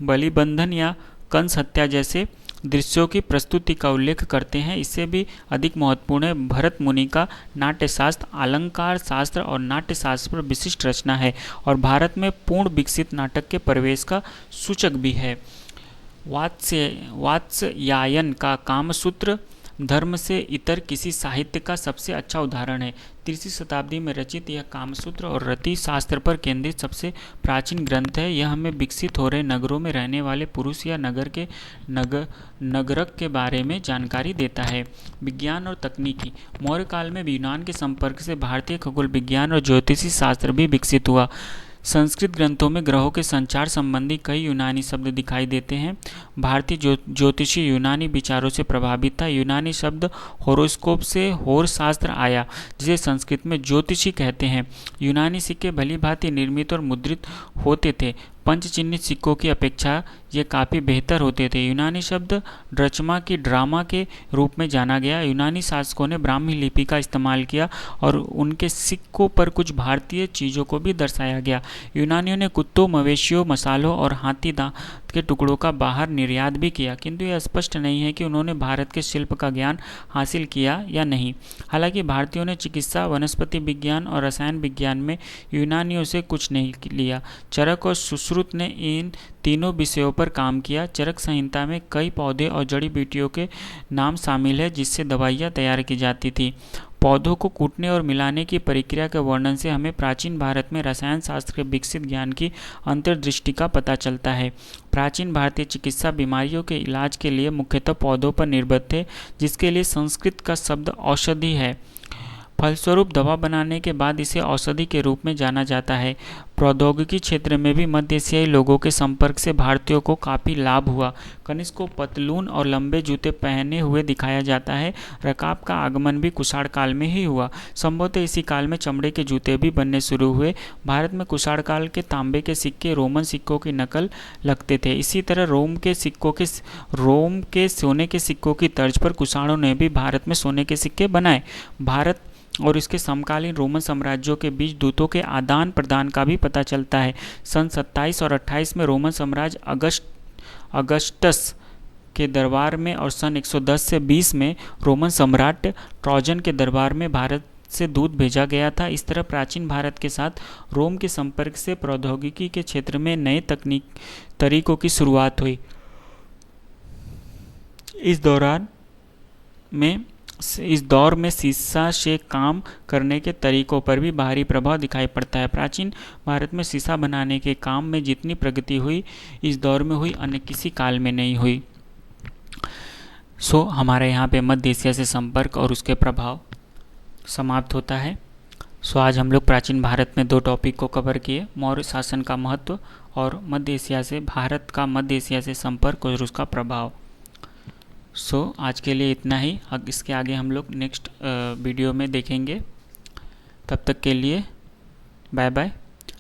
बलिबंधन या कंस हत्या जैसे दृश्यों की प्रस्तुति का उल्लेख करते हैं। इससे भी अधिक महत्वपूर्ण है भरत मुनि का नाट्यशास्त्र, अलंकार शास्त्र और नाट्यशास्त्र पर विशिष्ट रचना है और भारत में पूर्ण विकसित नाटक के प्रवेश का सूचक भी है। वात्स्यायन का कामसूत्र धर्म से इतर किसी साहित्य का सबसे अच्छा उदाहरण है। 3वीं शताब्दी में रचित यह कामसूत्र और रति शास्त्र पर केंद्रित सबसे प्राचीन ग्रंथ है। यह हमें विकसित हो रहे नगरों में रहने वाले पुरुष या नगर के नगरक के बारे में जानकारी देता है। विज्ञान और तकनीकी। मौर्य काल में यूनान के संपर्क से भारतीय खगोल विज्ञान और ज्योतिषी शास्त्र भी विकसित हुआ। संस्कृत ग्रंथों में ग्रहों के संचार संबंधी कई यूनानी शब्द दिखाई देते हैं। भारतीय ज्योतिषी यूनानी विचारों से प्रभावित था। यूनानी शब्द होरोस्कोप से होर शास्त्र आया, जिसे संस्कृत में ज्योतिषी कहते हैं। यूनानी सिक्के भली भांति निर्मित और मुद्रित होते थे। पंचचिन्हित सिक्कों की अपेक्षा ये काफ़ी बेहतर होते थे। यूनानी शब्द ड्रचमा की ड्रामा के रूप में जाना गया। यूनानी शासकों ने ब्राह्मी लिपि का इस्तेमाल किया और उनके सिक्कों पर कुछ भारतीय चीज़ों को भी दर्शाया गया। यूनानियों ने कुत्तों, मवेशियों, मसालों और हाथी दांत के टुकड़ों का बाहर निर्यात भी किया, किंतु यह स्पष्ट नहीं है कि उन्होंने भारत के शिल्प का ज्ञान हासिल किया या नहीं। हालांकि भारतीयों ने चिकित्सा, वनस्पति विज्ञान और रसायन विज्ञान में यूनानियों से कुछ नहीं लिया। चरक और सुश्रुत ने इन तीनों विषयों पर काम किया। चरक संहिता में कई पौधे और जड़ी बूटियों के नाम शामिल है जिससे दवाइयाँ तैयार की जाती थी। पौधों को कूटने और मिलाने की प्रक्रिया के वर्णन से हमें प्राचीन भारत में रसायन शास्त्र के विकसित ज्ञान की अंतर्दृष्टि का पता चलता है। प्राचीन भारतीय चिकित्सा बीमारियों के इलाज के लिए मुख्यतः पौधों पर निर्भर थे, जिसके लिए संस्कृत का शब्द औषधि है। फलस्वरूप दवा बनाने के बाद इसे औषधि के रूप में जाना जाता है। प्रौद्योगिकी क्षेत्र में भी मध्य एशियाई लोगों के संपर्क से भारतीयों को काफ़ी लाभ हुआ। कनिष्क को पतलून और लंबे जूते पहने हुए दिखाया जाता है। रकाब का आगमन भी कुषाण काल में ही हुआ। संभवतः इसी काल में चमड़े के जूते भी बनने शुरू हुए। भारत में कुषाण काल के तांबे के सिक्के रोमन सिक्कों की नकल लगते थे। इसी तरह रोम के सोने के सिक्कों की तर्ज पर कुषाणों ने भी भारत में सोने के सिक्के बनाए। भारत और इसके समकालीन रोमन साम्राज्यों के बीच दूतों के आदान प्रदान का भी पता चलता है। सन 27 और 28 में रोमन साम्राज्य अगस्टस के दरबार में और सन 110 से 20 में रोमन सम्राट ट्रोजन के दरबार में भारत से दूत भेजा गया था। इस तरह प्राचीन भारत के साथ रोम के संपर्क से प्रौद्योगिकी के क्षेत्र में नए तरीकों की शुरुआत हुई। इस दौर में शीशा से काम करने के तरीकों पर भी भारी प्रभाव दिखाई पड़ता है। प्राचीन भारत में शीशा बनाने के काम में जितनी प्रगति हुई इस दौर में हुई, अन्य किसी काल में नहीं हुई। हमारे यहाँ पे मध्य एशिया से संपर्क और उसके प्रभाव समाप्त होता है। आज हम लोग प्राचीन भारत में 2 टॉपिक को कवर किए, मौर्य शासन का महत्व और मध्य एशिया से भारत का मध्य एशिया से संपर्क और उसका प्रभाव। आज के लिए इतना ही। इसके आगे हम लोग नेक्स्ट वीडियो में देखेंगे। तब तक के लिए बाय बाय।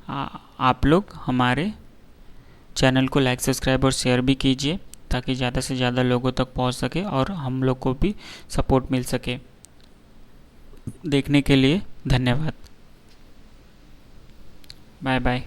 आप लोग हमारे चैनल को लाइक, सब्सक्राइब और शेयर भी कीजिए ताकि ज़्यादा से ज़्यादा लोगों तक पहुंच सके और हम लोग को भी सपोर्ट मिल सके। देखने के लिए धन्यवाद। Bye bye.